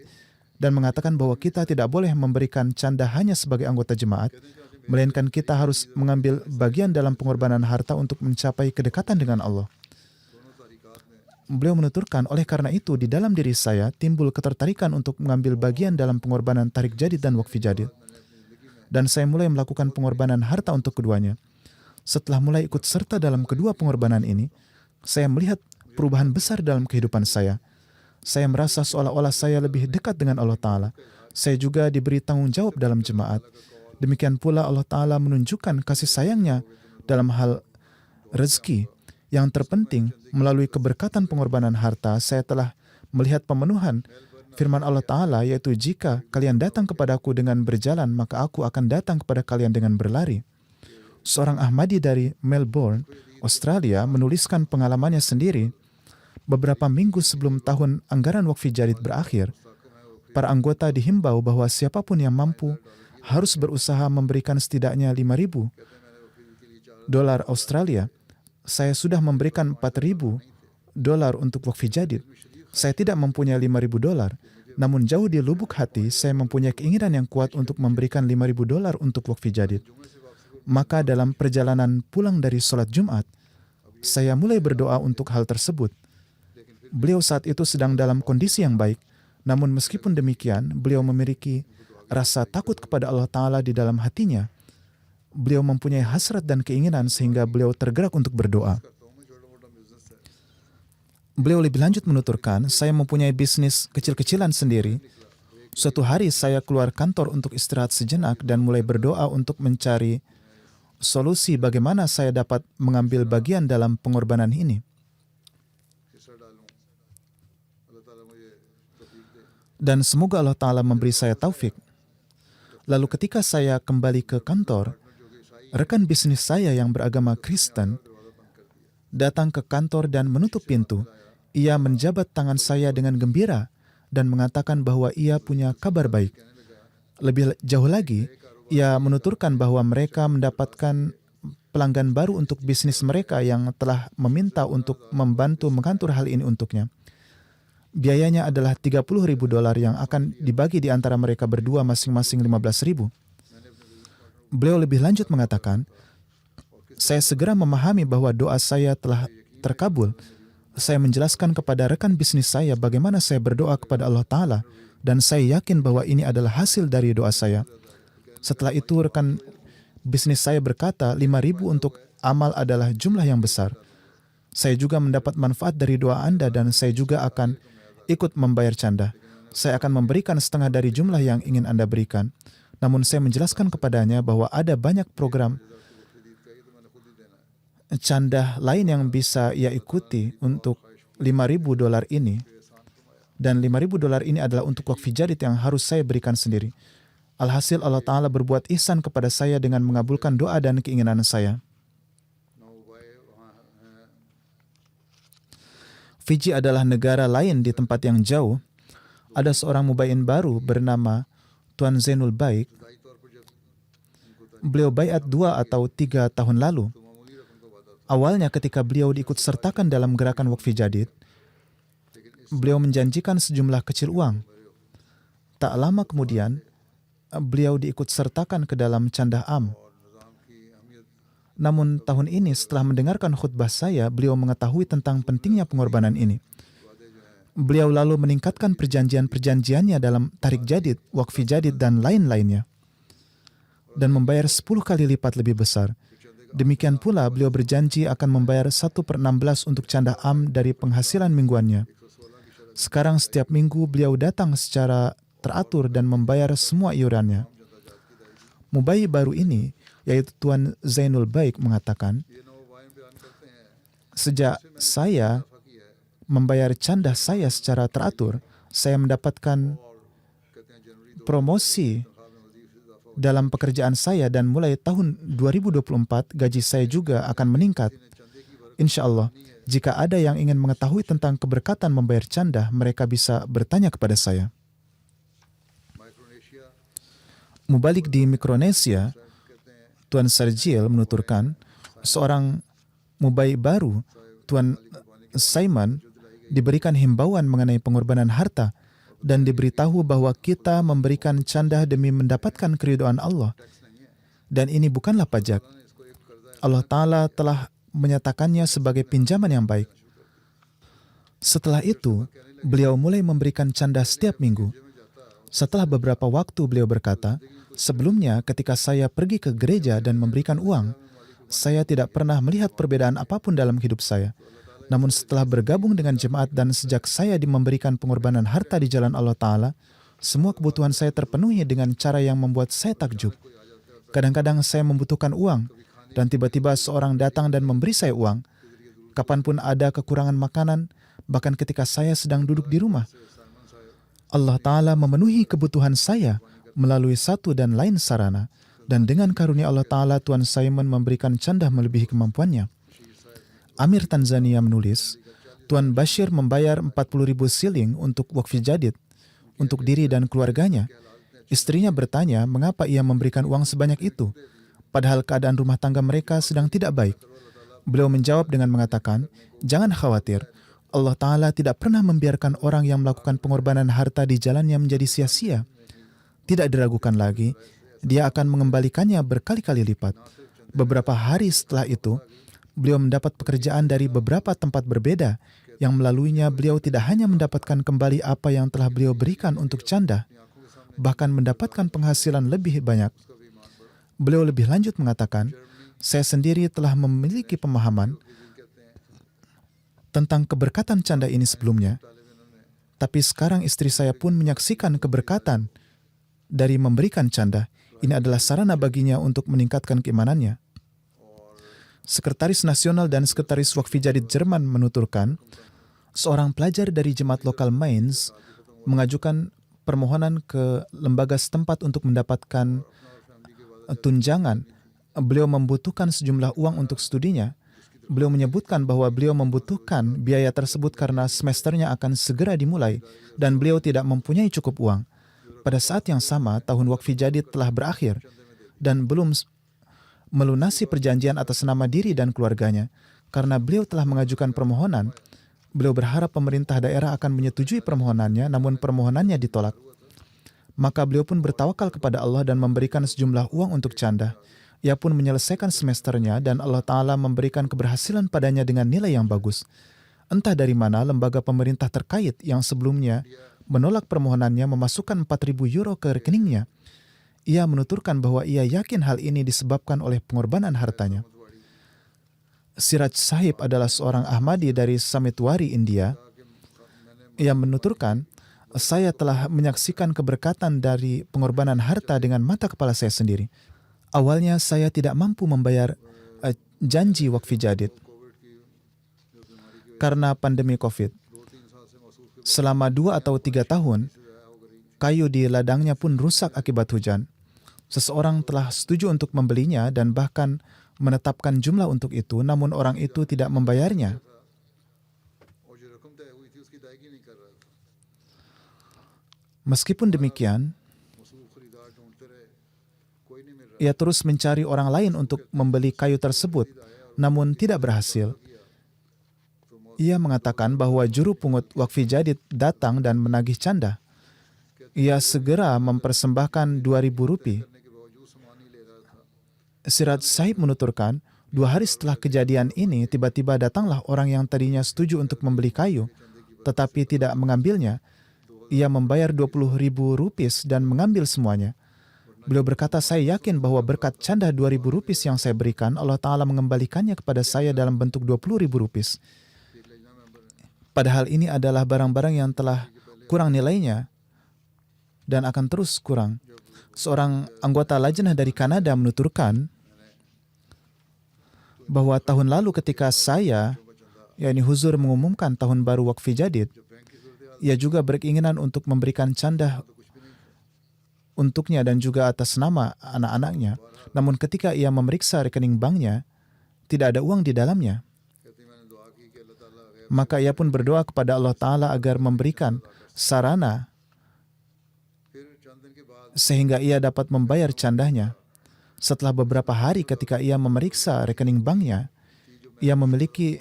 dan mengatakan bahwa kita tidak boleh memberikan canda hanya sebagai anggota jemaat, melainkan kita harus mengambil bagian dalam pengorbanan harta untuk mencapai kedekatan dengan Allah. Beliau menuturkan, oleh karena itu, di dalam diri saya timbul ketertarikan untuk mengambil bagian dalam pengorbanan tarik jadid dan wakfi jadid. Dan saya mulai melakukan pengorbanan harta untuk keduanya. Setelah mulai ikut serta dalam kedua pengorbanan ini, saya melihat perubahan besar dalam kehidupan saya. Saya merasa seolah-olah saya lebih dekat dengan Allah Ta'ala. Saya juga diberi tanggung jawab dalam jemaat. Demikian pula Allah Ta'ala menunjukkan kasih sayangnya dalam hal rezeki. Yang terpenting, melalui keberkatan pengorbanan harta, saya telah melihat pemenuhan firman Allah Ta'ala, yaitu jika kalian datang kepadaku dengan berjalan, maka aku akan datang kepada kalian dengan berlari. Seorang Ahmadi dari Melbourne, Australia, menuliskan pengalamannya sendiri. Beberapa minggu sebelum tahun anggaran wakfi jadid berakhir, para anggota dihimbau bahwa siapapun yang mampu harus berusaha memberikan setidaknya $5,000 Australia. Saya sudah memberikan $4,000 untuk wakfi jadid. Saya tidak mempunyai $5,000, namun jauh di lubuk hati saya mempunyai keinginan yang kuat untuk memberikan $5,000 untuk wakfi jadid. Maka dalam perjalanan pulang dari sholat Jumat, saya mulai berdoa untuk hal tersebut. Beliau saat itu sedang dalam kondisi yang baik, namun meskipun demikian, beliau memiliki rasa takut kepada Allah Ta'ala di dalam hatinya. Beliau mempunyai hasrat dan keinginan sehingga beliau tergerak untuk berdoa. Beliau lebih lanjut menuturkan, saya mempunyai bisnis kecil-kecilan sendiri. Suatu hari saya keluar kantor untuk istirahat sejenak dan mulai berdoa untuk mencari solusi bagaimana saya dapat mengambil bagian dalam pengorbanan ini. Dan semoga Allah Ta'ala memberi saya taufik. Lalu ketika saya kembali ke kantor, rekan bisnis saya yang beragama Kristen datang ke kantor dan menutup pintu. Ia menjabat tangan saya dengan gembira dan mengatakan bahwa ia punya kabar baik. Lebih jauh lagi, ia menuturkan bahwa mereka mendapatkan pelanggan baru untuk bisnis mereka yang telah meminta untuk membantu mengatur hal ini untuknya. Biayanya adalah $30,000 yang akan dibagi di antara mereka berdua masing-masing $15,000. Beliau lebih lanjut mengatakan, saya segera memahami bahwa doa saya telah terkabul. Saya menjelaskan kepada rekan bisnis saya bagaimana saya berdoa kepada Allah Ta'ala dan saya yakin bahwa ini adalah hasil dari doa saya. Setelah itu rekan bisnis saya berkata, $5,000 untuk amal adalah jumlah yang besar. Saya juga mendapat manfaat dari doa Anda dan saya juga akan ikut membayar canda. Saya akan memberikan setengah dari jumlah yang ingin Anda berikan. Namun saya menjelaskan kepadanya bahwa ada banyak program canda lain yang bisa ia ikuti untuk $5,000 ini. Dan $5,000 ini adalah untuk wakfi jadid yang harus saya berikan sendiri. Alhasil Allah Ta'ala berbuat ihsan kepada saya dengan mengabulkan doa dan keinginan saya. Fiji adalah negara lain di tempat yang jauh. Ada seorang mubayin baru bernama Tuan Zainul Baik. Beliau baiat 2 atau 3 tahun lalu. Awalnya ketika beliau diikut sertakan dalam gerakan wakfi jadid, beliau menjanjikan sejumlah kecil uang. Tak lama kemudian, beliau diikut sertakan ke dalam canda am. Namun tahun ini setelah mendengarkan khutbah saya, beliau mengetahui tentang pentingnya pengorbanan ini. Beliau lalu meningkatkan perjanjian-perjanjiannya dalam tarik jadid, wakfi jadid, dan lain-lainnya. Dan membayar 10 kali lipat lebih besar. Demikian pula beliau berjanji akan membayar 1/16 untuk canda am dari penghasilan mingguannya. Sekarang setiap minggu beliau datang secara teratur dan membayar semua iurannya. Mubayi baru ini, yaitu Tuan Zainul Baik, mengatakan, sejak saya membayar canda saya secara teratur, saya mendapatkan promosi dalam pekerjaan saya dan mulai tahun 2024 gaji saya juga akan meningkat. Insya Allah, jika ada yang ingin mengetahui tentang keberkatan membayar canda, mereka bisa bertanya kepada saya. Mubalik di Mikronesia, Tuan Sarjil menuturkan, seorang mubai baru, Tuan Simon, diberikan himbauan mengenai pengorbanan harta dan diberitahu bahwa kita memberikan canda demi mendapatkan keridhaan Allah. Dan ini bukanlah pajak. Allah Ta'ala telah menyatakannya sebagai pinjaman yang baik. Setelah itu, beliau mulai memberikan canda setiap minggu. Setelah beberapa waktu beliau berkata, sebelumnya ketika saya pergi ke gereja dan memberikan uang, saya tidak pernah melihat perbedaan apapun dalam hidup saya. Namun setelah bergabung dengan jemaat dan sejak saya memberikan pengorbanan harta di jalan Allah Ta'ala, semua kebutuhan saya terpenuhi dengan cara yang membuat saya takjub. Kadang-kadang saya membutuhkan uang, dan tiba-tiba seorang datang dan memberi saya uang. Kapanpun ada kekurangan makanan, bahkan ketika saya sedang duduk di rumah, Allah Ta'ala memenuhi kebutuhan saya melalui satu dan lain sarana. Dan dengan karunia Allah Ta'ala, Tuan Simon memberikan canda melebihi kemampuannya. Amir Tanzania menulis, Tuan Bashir membayar 40.000 siling untuk wakfi jadid, untuk diri dan keluarganya. Istrinya bertanya mengapa ia memberikan uang sebanyak itu, padahal keadaan rumah tangga mereka sedang tidak baik. Beliau menjawab dengan mengatakan, jangan khawatir, Allah Ta'ala tidak pernah membiarkan orang yang melakukan pengorbanan harta di jalannya menjadi sia-sia. Tidak diragukan lagi, Dia akan mengembalikannya berkali-kali lipat. Beberapa hari setelah itu, beliau mendapat pekerjaan dari beberapa tempat berbeda, yang melaluinya beliau tidak hanya mendapatkan kembali apa yang telah beliau berikan untuk canda, bahkan mendapatkan penghasilan lebih banyak. Beliau lebih lanjut mengatakan, saya sendiri telah memiliki pemahaman tentang keberkatan canda ini sebelumnya, tapi sekarang istri saya pun menyaksikan keberkatan dari memberikan canda. Ini adalah sarana baginya untuk meningkatkan keimanannya. Sekretaris Nasional dan Sekretaris Wakfi Jadid Jerman menuturkan, seorang pelajar dari jemaat lokal Mainz mengajukan permohonan ke lembaga setempat untuk mendapatkan tunjangan. Beliau membutuhkan sejumlah uang untuk studinya. Beliau menyebutkan bahwa beliau membutuhkan biaya tersebut karena semesternya akan segera dimulai dan beliau tidak mempunyai cukup uang. Pada saat yang sama, tahun wakfi jadid telah berakhir dan belum melunasi perjanjian atas nama diri dan keluarganya. Karena beliau telah mengajukan permohonan, beliau berharap pemerintah daerah akan menyetujui permohonannya, namun permohonannya ditolak. Maka beliau pun bertawakal kepada Allah dan memberikan sejumlah uang untuk canda. Ia pun menyelesaikan semesternya dan Allah Ta'ala memberikan keberhasilan padanya dengan nilai yang bagus. Entah dari mana lembaga pemerintah terkait yang sebelumnya menolak permohonannya memasukkan 4.000 euro ke rekeningnya. Ia menuturkan bahwa ia yakin hal ini disebabkan oleh pengorbanan hartanya. Siraj Sahib adalah seorang Ahmadi dari Samitwari, India. Ia menuturkan, saya telah menyaksikan keberkatan dari pengorbanan harta dengan mata kepala saya sendiri. Awalnya saya tidak mampu membayar janji wakfi jadid karena pandemi COVID. Selama 2 atau 3 tahun, kayu di ladangnya pun rusak akibat hujan. Seseorang telah setuju untuk membelinya dan bahkan menetapkan jumlah untuk itu, namun orang itu tidak membayarnya. Meskipun demikian, ia terus mencari orang lain untuk membeli kayu tersebut, namun tidak berhasil. Ia mengatakan bahwa juru pungut wakfi jadid datang dan menagih canda. Ia segera mempersembahkan 2.000 rupiah. Siraj Sahib menuturkan, 2 hari setelah kejadian ini, tiba-tiba datanglah orang yang tadinya setuju untuk membeli kayu, tetapi tidak mengambilnya. Ia membayar 20.000 rupiah dan mengambil semuanya. Beliau berkata, saya yakin bahwa berkat canda 2.000 rupiah yang saya berikan, Allah Ta'ala mengembalikannya kepada saya dalam bentuk 20.000 rupiah. Padahal ini adalah barang-barang yang telah kurang nilainya dan akan terus kurang. Seorang anggota lajnah dari Kanada menuturkan bahwa tahun lalu ketika saya, yakni Huzur, mengumumkan tahun baru wakfi jadid, ia juga berkeinginan untuk memberikan canda untuknya dan juga atas nama anak-anaknya. Namun ketika ia memeriksa rekening banknya, tidak ada uang di dalamnya. Maka ia pun berdoa kepada Allah Ta'ala agar memberikan sarana sehingga ia dapat membayar candanya. Setelah beberapa hari ketika ia memeriksa rekening banknya, ia memiliki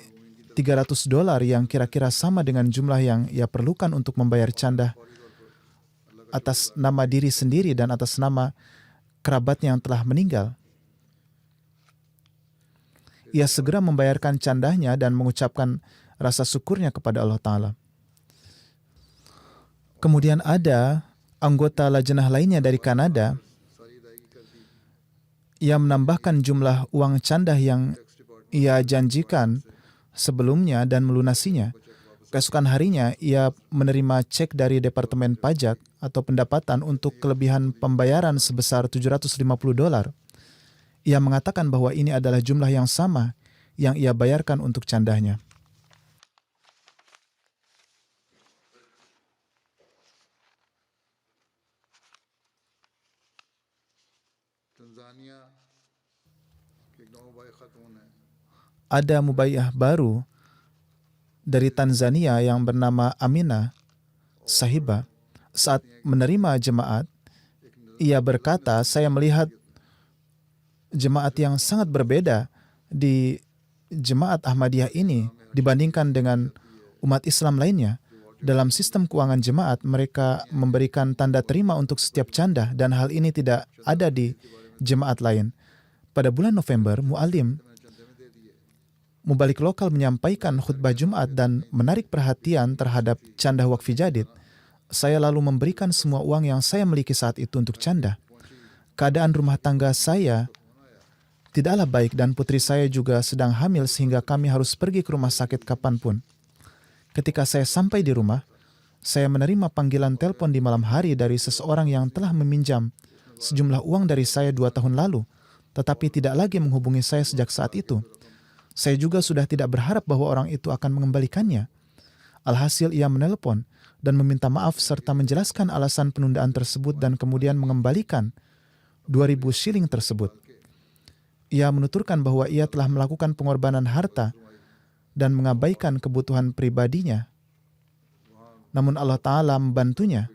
$300 yang kira-kira sama dengan jumlah yang ia perlukan untuk membayar canda atas nama diri sendiri dan atas nama kerabatnya yang telah meninggal. Ia segera membayarkan candanya dan mengucapkan rasa syukurnya kepada Allah Ta'ala. Kemudian ada anggota lajnah lainnya dari Kanada. Ia menambahkan jumlah uang canda yang ia janjikan sebelumnya dan melunasinya. Keesokan harinya, ia menerima cek dari Departemen Pajak atau Pendapatan untuk kelebihan pembayaran sebesar $750. Ia mengatakan bahwa ini adalah jumlah yang sama yang ia bayarkan untuk candanya. Ada mubayyah baru dari Tanzania yang bernama Amina Sahiba. Saat menerima jemaat, ia berkata, saya melihat jemaat yang sangat berbeda di jemaat Ahmadiyah ini dibandingkan dengan umat Islam lainnya. Dalam sistem keuangan jemaat, mereka memberikan tanda terima untuk setiap canda dan hal ini tidak ada di jemaat lain. Pada bulan November, mu'alim mubalik lokal menyampaikan khutbah Jumat dan menarik perhatian terhadap canda wakfi jadid. Saya lalu memberikan semua uang yang saya miliki saat itu untuk canda. Keadaan rumah tangga saya tidaklah baik dan putri saya juga sedang hamil sehingga kami harus pergi ke rumah sakit kapanpun. Ketika saya sampai di rumah, saya menerima panggilan telepon di malam hari dari seseorang yang telah meminjam sejumlah uang dari saya 2 tahun lalu, tetapi tidak lagi menghubungi saya sejak saat itu. Saya juga sudah tidak berharap bahwa orang itu akan mengembalikannya. Alhasil ia menelpon dan meminta maaf serta menjelaskan alasan penundaan tersebut dan kemudian mengembalikan 2.000 shilling tersebut. Ia menuturkan bahwa ia telah melakukan pengorbanan harta dan mengabaikan kebutuhan pribadinya. Namun Allah Ta'ala membantunya.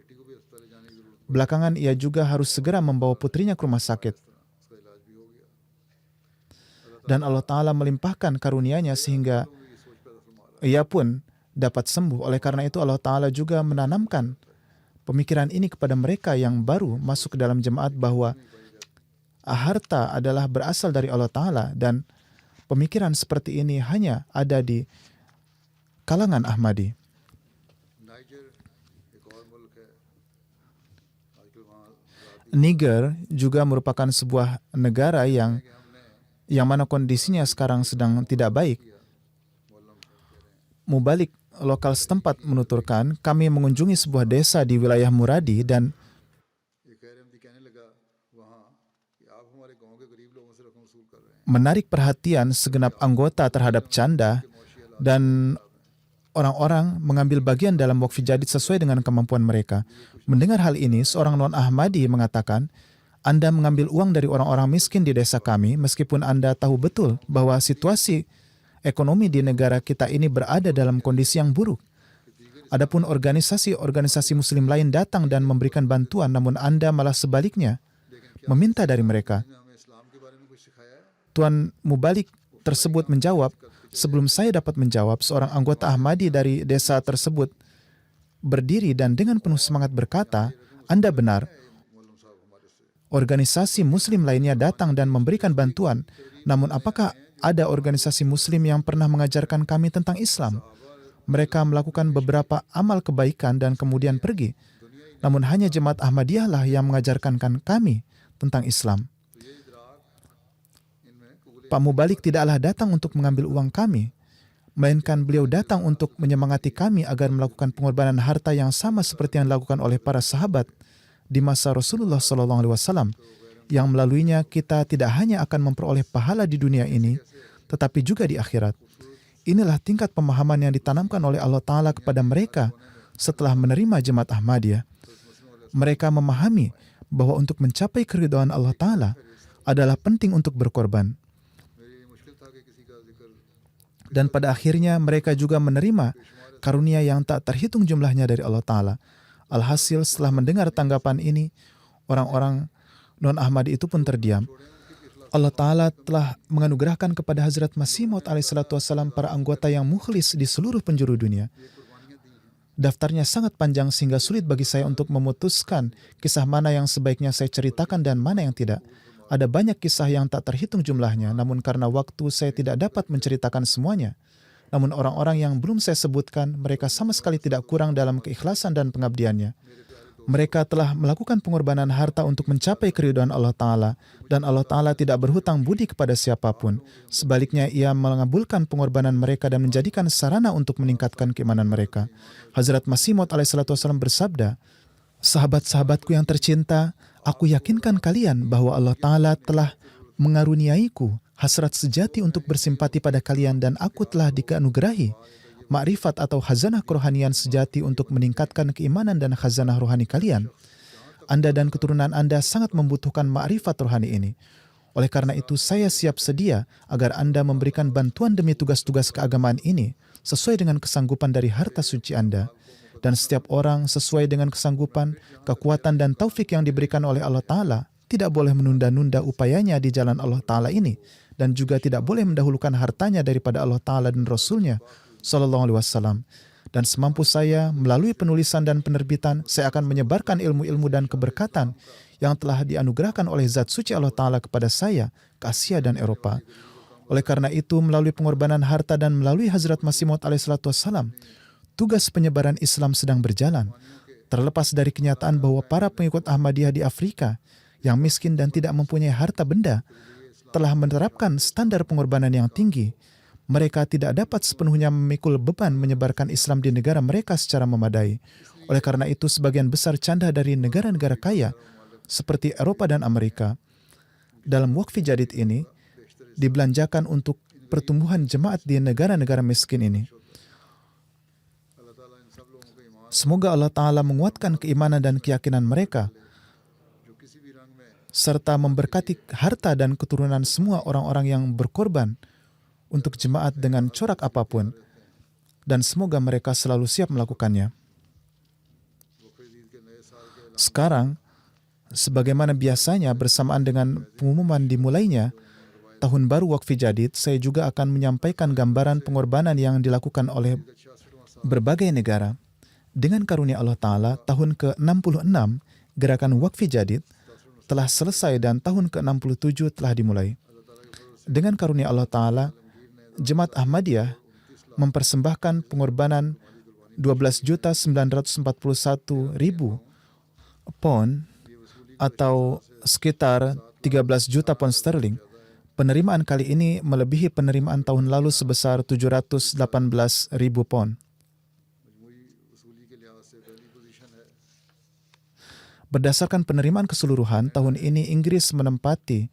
Belakangan ia juga harus segera membawa putrinya ke rumah sakit. Dan Allah Ta'ala melimpahkan karunia-Nya sehingga ia pun dapat sembuh. Oleh karena itu Allah Ta'ala juga menanamkan pemikiran ini kepada mereka yang baru masuk ke dalam jemaat bahwa harta adalah berasal dari Allah Ta'ala dan pemikiran seperti ini hanya ada di kalangan Ahmadi. Niger juga merupakan sebuah negara yang mana kondisinya sekarang sedang tidak baik. Mubalik lokal setempat menuturkan, kami mengunjungi sebuah desa di wilayah Muradi dan menarik perhatian segenap anggota terhadap canda dan orang-orang mengambil bagian dalam wakfi jadid sesuai dengan kemampuan mereka. Mendengar hal ini, seorang non-Ahmadi mengatakan, Anda mengambil uang dari orang-orang miskin di desa kami, meskipun Anda tahu betul bahwa situasi ekonomi di negara kita ini berada dalam kondisi yang buruk. Adapun organisasi-organisasi Muslim lain datang dan memberikan bantuan, namun Anda malah sebaliknya meminta dari mereka. Tuan Mubalik tersebut menjawab, sebelum saya dapat menjawab, seorang anggota Ahmadi dari desa tersebut berdiri dan dengan penuh semangat berkata, Anda benar. Organisasi Muslim lainnya datang dan memberikan bantuan. Namun apakah ada organisasi Muslim yang pernah mengajarkan kami tentang Islam? Mereka melakukan beberapa amal kebaikan dan kemudian pergi. Namun hanya jemaat Ahmadiyah lah yang mengajarkan kami tentang Islam. Pak Mubalik tidaklah datang untuk mengambil uang kami, melainkan beliau datang untuk menyemangati kami agar melakukan pengorbanan harta yang sama seperti yang dilakukan oleh para sahabat di masa Rasulullah SAW, yang melaluinya kita tidak hanya akan memperoleh pahala di dunia ini, tetapi juga di akhirat. Inilah tingkat pemahaman yang ditanamkan oleh Allah Ta'ala kepada mereka setelah menerima jemaat Ahmadiyah. Mereka memahami bahwa untuk mencapai keridhaan Allah Ta'ala adalah penting untuk berkorban. Dan pada akhirnya mereka juga menerima karunia yang tak terhitung jumlahnya dari Allah Ta'ala. Alhasil setelah mendengar tanggapan ini, orang-orang non-Ahmadi itu pun terdiam. Allah Ta'ala telah menganugerahkan kepada Hazrat Masih Maud alaihissalam para anggota yang mukhlis di seluruh penjuru dunia. Daftarnya sangat panjang sehingga sulit bagi saya untuk memutuskan kisah mana yang sebaiknya saya ceritakan dan mana yang tidak. Ada banyak kisah yang tak terhitung jumlahnya, namun karena waktu saya tidak dapat menceritakan semuanya. Namun orang-orang yang belum saya sebutkan, mereka sama sekali tidak kurang dalam keikhlasan dan pengabdiannya. Mereka telah melakukan pengorbanan harta untuk mencapai keridhaan Allah Ta'ala, dan Allah Ta'ala tidak berhutang budi kepada siapapun. Sebaliknya, Ia mengabulkan pengorbanan mereka dan menjadikan sarana untuk meningkatkan keimanan mereka. Hazrat Masih Maud alaihissalam bersabda, "Sahabat-sahabatku yang tercinta, aku yakinkan kalian bahwa Allah Ta'ala telah mengaruniaiku hasrat sejati untuk bersimpati pada kalian dan aku telah dianugerahi makrifat atau khazanah kerohanian sejati untuk meningkatkan keimanan dan khazanah rohani kalian. Anda dan keturunan Anda sangat membutuhkan makrifat rohani ini. Oleh karena itu, saya siap sedia agar Anda memberikan bantuan demi tugas-tugas keagamaan ini sesuai dengan kesanggupan dari harta suci Anda. Dan setiap orang sesuai dengan kesanggupan, kekuatan dan taufik yang diberikan oleh Allah Ta'ala tidak boleh menunda-nunda upayanya di jalan Allah Ta'ala ini dan juga tidak boleh mendahulukan hartanya daripada Allah Ta'ala dan Rasul-Nya Sallallahu Alaihi Wasallam. Dan semampu saya, melalui penulisan dan penerbitan, saya akan menyebarkan ilmu-ilmu dan keberkatan yang telah dianugerahkan oleh Zat Suci Allah Ta'ala kepada saya ke Asia dan Eropa. Oleh karena itu, melalui pengorbanan harta dan melalui Hazrat Masih Maud alaihissalam, tugas penyebaran Islam sedang berjalan. Terlepas dari kenyataan bahwa para pengikut Ahmadiyah di Afrika yang miskin dan tidak mempunyai harta benda telah menerapkan standar pengorbanan yang tinggi, mereka tidak dapat sepenuhnya memikul beban menyebarkan Islam di negara mereka secara memadai. Oleh karena itu, sebagian besar canda dari negara-negara kaya seperti Eropa dan Amerika dalam Waqf Jadid ini dibelanjakan untuk pertumbuhan jemaat di negara-negara miskin ini. Semoga Allah Ta'ala menguatkan keimanan dan keyakinan mereka serta memberkati harta dan keturunan semua orang-orang yang berkorban untuk jemaat dengan corak apapun, dan semoga mereka selalu siap melakukannya. Sekarang, sebagaimana biasanya bersamaan dengan pengumuman dimulainya Tahun Baru Waqf Jadid, saya juga akan menyampaikan gambaran pengorbanan yang dilakukan oleh berbagai negara. Dengan karunia Allah Ta'ala, tahun ke-66 gerakan Waqf Jadid telah selesai dan tahun ke-67 telah dimulai. Dengan karunia Allah Ta'ala, Jemaat Ahmadiyah mempersembahkan pengorbanan 12.941.000 pon atau sekitar 13 juta pon sterling. Penerimaan kali ini melebihi penerimaan tahun lalu sebesar 718.000 pon. Berdasarkan penerimaan keseluruhan, tahun ini Inggris menempati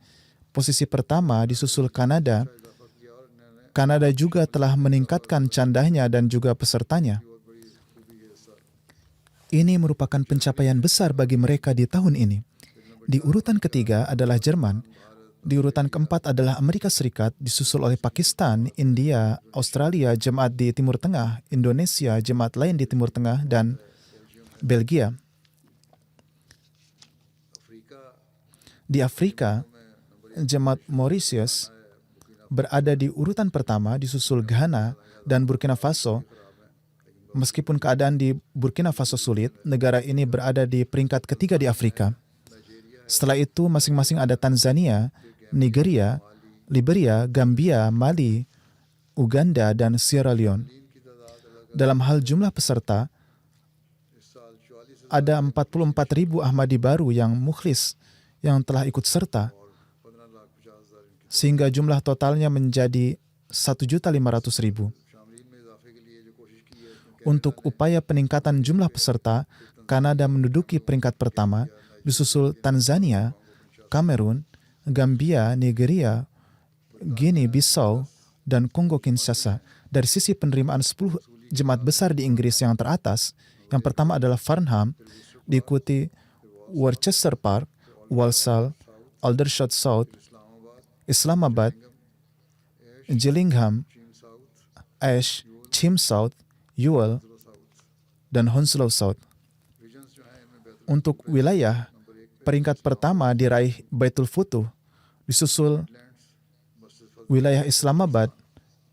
posisi pertama disusul Kanada. Kanada juga telah meningkatkan candahnya dan juga pesertanya. Ini merupakan pencapaian besar bagi mereka di tahun ini. Di urutan ketiga adalah Jerman. Di urutan keempat adalah Amerika Serikat, disusul oleh Pakistan, India, Australia, jemaat di Timur Tengah, Indonesia, jemaat lain di Timur Tengah, dan Belgia. Di Afrika, jemaat Mauritius berada di urutan pertama, disusul Ghana dan Burkina Faso. Meskipun keadaan di Burkina Faso sulit, negara ini berada di peringkat ketiga di Afrika. Setelah itu, masing-masing ada Tanzania, Nigeria, Liberia, Gambia, Mali, Uganda, dan Sierra Leone. Dalam hal jumlah peserta, ada 44.000 Ahmadi baru yang mukhlis yang telah ikut serta, sehingga jumlah totalnya menjadi 1.500.000. Untuk upaya peningkatan jumlah peserta, Kanada menduduki peringkat pertama, disusul Tanzania, Kamerun, Gambia, Nigeria, Guinea-Bissau, dan Kongo Kinshasa. Dari sisi penerimaan 10 jemaat besar di Inggris yang teratas, yang pertama adalah Farnham, diikuti Worcester Park, Walsall, Aldershot South, Islamabad, Gillingham, Ash, Chim South, Ewell, dan Hounslow South. Untuk wilayah, peringkat pertama diraih Baitul Futuh, disusul wilayah Islamabad,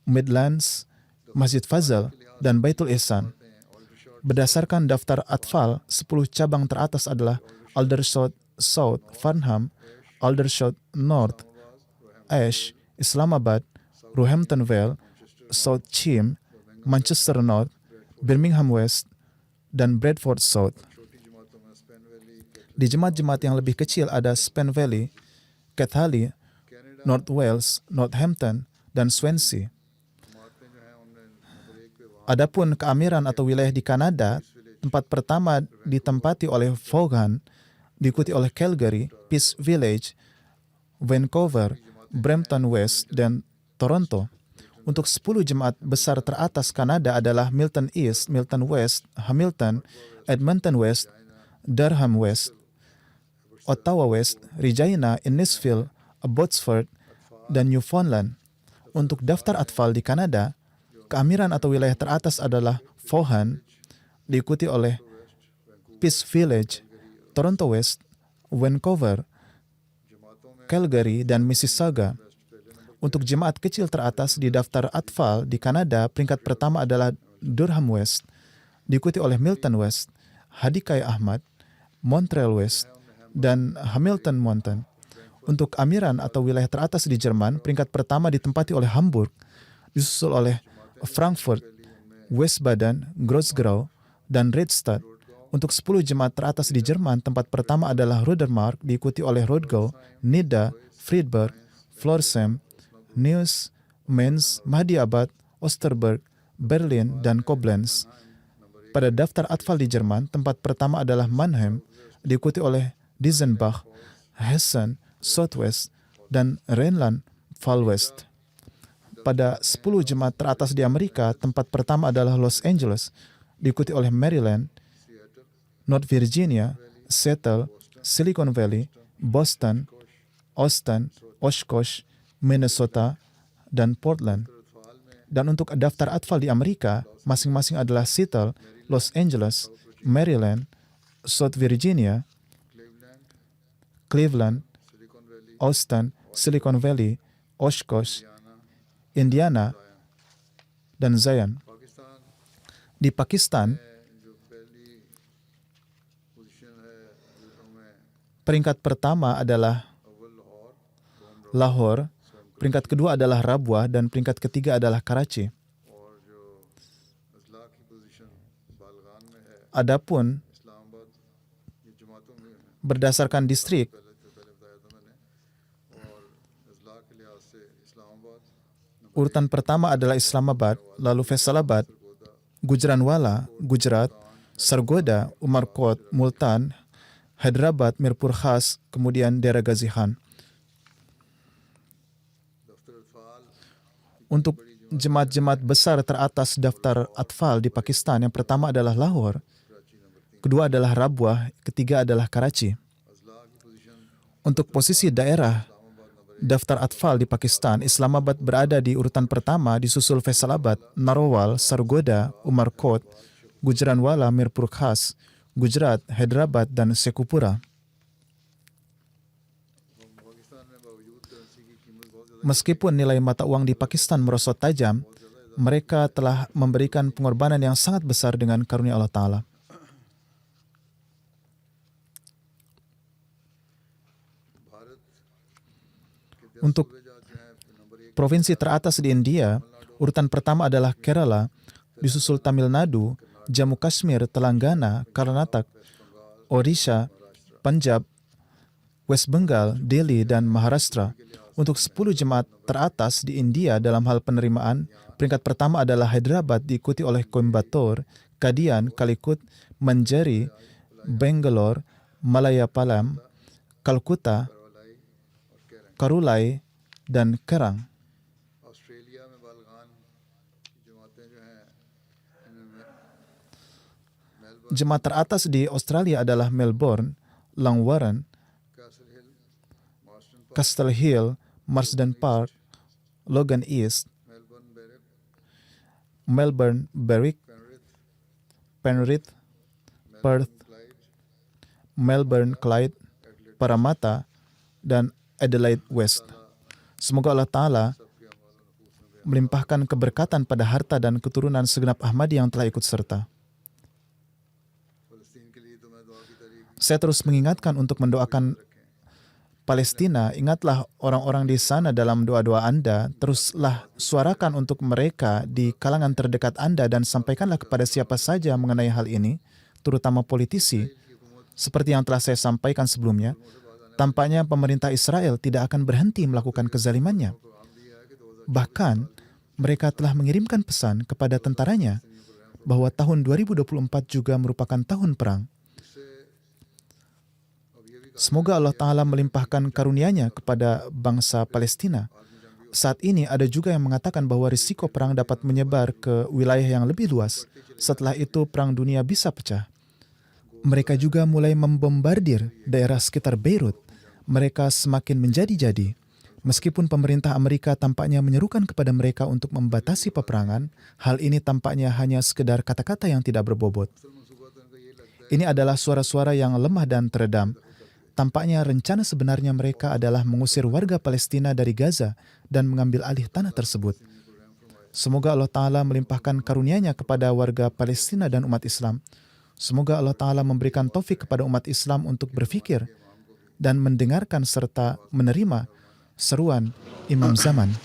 Midlands, Masjid Fazal, dan Baitul Ihsan. Berdasarkan daftar Atfal, 10 cabang teratas adalah Aldershot South, Farnham, Aldershot North, Ash, Islamabad, Roehampton Vale, South Chim, Manchester North, Birmingham West, dan Bradford South. Di jemaat-jemaat yang lebih kecil ada Spen Valley, Cathaley, North Wales, Northampton, dan Swansea. Adapun keamiran atau wilayah di Kanada, tempat pertama ditempati oleh Vaughan, diikuti oleh Calgary, Peace Village, Vancouver, Brampton West, dan Toronto. Untuk 10 jemaat besar teratas Kanada adalah Milton East, Milton West, Hamilton, Edmonton West, Durham West, Ottawa West, Regina, Innisfil, Abbotsford, dan Newfoundland. Untuk daftar Atfal di Kanada, keamiran atau wilayah teratas adalah Vaughan, diikuti oleh Peace Village, Toronto West, Vancouver, Calgary, dan Mississauga. Untuk jemaat kecil teratas di daftar Atfal di Kanada, peringkat pertama adalah Durham West, diikuti oleh Milton West, Hadikai Ahmad, Montreal West, dan Hamilton Mountain. Untuk amiran atau wilayah teratas di Jerman, peringkat pertama ditempati oleh Hamburg, disusul oleh Frankfurt, Wiesbaden, Gross-Grau, dan Redstadt. Untuk 10 jemaat teratas di Jerman, tempat pertama adalah Rudermark, diikuti oleh Rodgau, Nidda, Friedberg, Florsheim, Neuss, Mainz, Mahdiabad, Osterberg, Berlin, dan Koblenz. Pada daftar Atfal di Jerman, tempat pertama adalah Mannheim, diikuti oleh Dizenbach, Hessen, Southwest, dan Rhineland-Pfalz. Pada 10 jemaat teratas di Amerika, tempat pertama adalah Los Angeles, diikuti oleh Maryland, North Virginia, Seattle, Silicon Valley, Boston, Austin, Oshkosh, Minnesota, dan Portland. Dan untuk daftar Atfal di Amerika, masing-masing adalah Seattle, Los Angeles, Maryland, South Virginia, Cleveland, Austin, Silicon Valley, Oshkosh, Indiana, dan Zion. Di Pakistan, peringkat pertama adalah Lahore, peringkat kedua adalah Rabwah, dan peringkat ketiga adalah Karachi. Adapun berdasarkan distrik, urutan pertama adalah Islamabad, lalu Faisalabad, Gujranwala, Gujarat, Sargoda, Umarkot, Multan, Hyderabad, Mirpur Khas, kemudian Dera Ghazi Khan. Untuk jemaat-jemaat besar teratas daftar Atfal di Pakistan, yang pertama adalah Lahore, kedua adalah Rabwah, ketiga adalah Karachi. Untuk posisi daerah daftar Atfal di Pakistan, Islamabad berada di urutan pertama, disusul Faisalabad, Narowal, Sargoda, Umarkot, Gujranwala, Mirpur Khas, Gujarat, Hyderabad, dan Sekupura. Meskipun nilai mata uang di Pakistan merosot tajam, mereka telah memberikan pengorbanan yang sangat besar dengan karunia Allah Ta'ala. Untuk provinsi teratas di India, urutan pertama adalah Kerala, disusul Tamil Nadu, Jammu Kashmir, Telangana, Karnataka, Odisha, Punjab, West Bengal, Delhi, dan Maharashtra. Untuk 10 jemaat teratas di India dalam hal penerimaan, peringkat pertama adalah Hyderabad, diikuti oleh Coimbatore, Kadian, Calicut, Manjari, Bangalore, Malayapalam, Calcutta, Karulai, dan Kerang. Jemaat teratas di Australia adalah Melbourne, Langwarren, Castle Hill, Marsden Park, Logan East, Melbourne, Berwick, Penrith, Perth, Melbourne, Clyde, Parramatta, dan Adelaide West. Semoga Allah Ta'ala melimpahkan keberkatan pada harta dan keturunan segenap Ahmadi yang telah ikut serta. Saya terus mengingatkan untuk mendoakan Palestina. Ingatlah orang-orang di sana dalam doa-doa Anda. Teruslah suarakan untuk mereka di kalangan terdekat Anda dan sampaikanlah kepada siapa saja mengenai hal ini, terutama politisi. Seperti yang telah saya sampaikan sebelumnya, tampaknya pemerintah Israel tidak akan berhenti melakukan kezalimannya. Bahkan, mereka telah mengirimkan pesan kepada tentaranya bahwa tahun 2024 juga merupakan tahun perang. Semoga Allah Ta'ala melimpahkan karunia-Nya kepada bangsa Palestina. Saat ini ada juga yang mengatakan bahwa risiko perang dapat menyebar ke wilayah yang lebih luas. Setelah itu perang dunia bisa pecah. Mereka juga mulai membombardir daerah sekitar Beirut. Mereka semakin menjadi-jadi. Meskipun pemerintah Amerika tampaknya menyerukan kepada mereka untuk membatasi peperangan, hal ini tampaknya hanya sekedar kata-kata yang tidak berbobot. Ini adalah suara-suara yang lemah dan teredam. Tampaknya rencana sebenarnya mereka adalah mengusir warga Palestina dari Gaza dan mengambil alih tanah tersebut. Semoga Allah Ta'ala melimpahkan karunia-Nya kepada warga Palestina dan umat Islam. Semoga Allah Ta'ala memberikan taufik kepada umat Islam untuk berfikir dan mendengarkan serta menerima seruan Imam Zaman.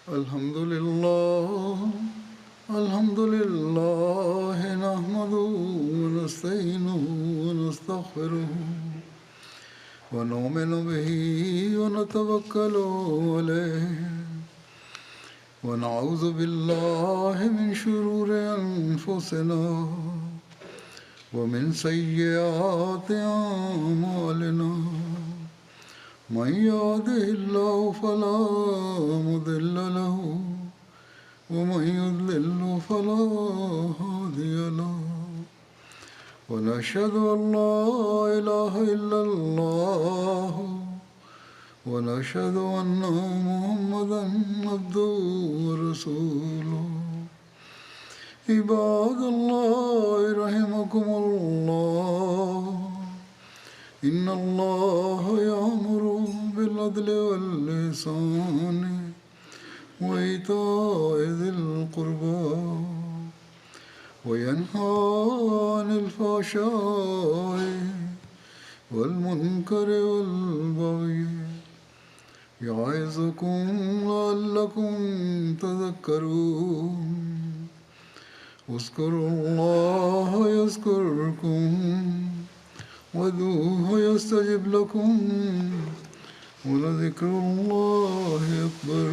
Alhamdulillah, nahmaduhu wa nasta'inuhu wa nastaghfiruh. ونؤمن به ونتوكل عليه ونعوذ بالله من شرور أنفسنا ومن سيئات أعمالنا من يهده الله فلا مضل له ومن يضلل فلا هادي له ونشهد أن لا إله إلا الله ونشهد أن محمدا عبده ورسوله عباد الله رحمكم الله إن الله يأمر بالعدل والإحسان وإيتاء ذي القربى وينهى عن الفحشاء والمنكر والبغي يعظكم لعلكم تذكرون اذكروا الله يذكركم وادعوه يستجب لكم ولذكر الله أكبر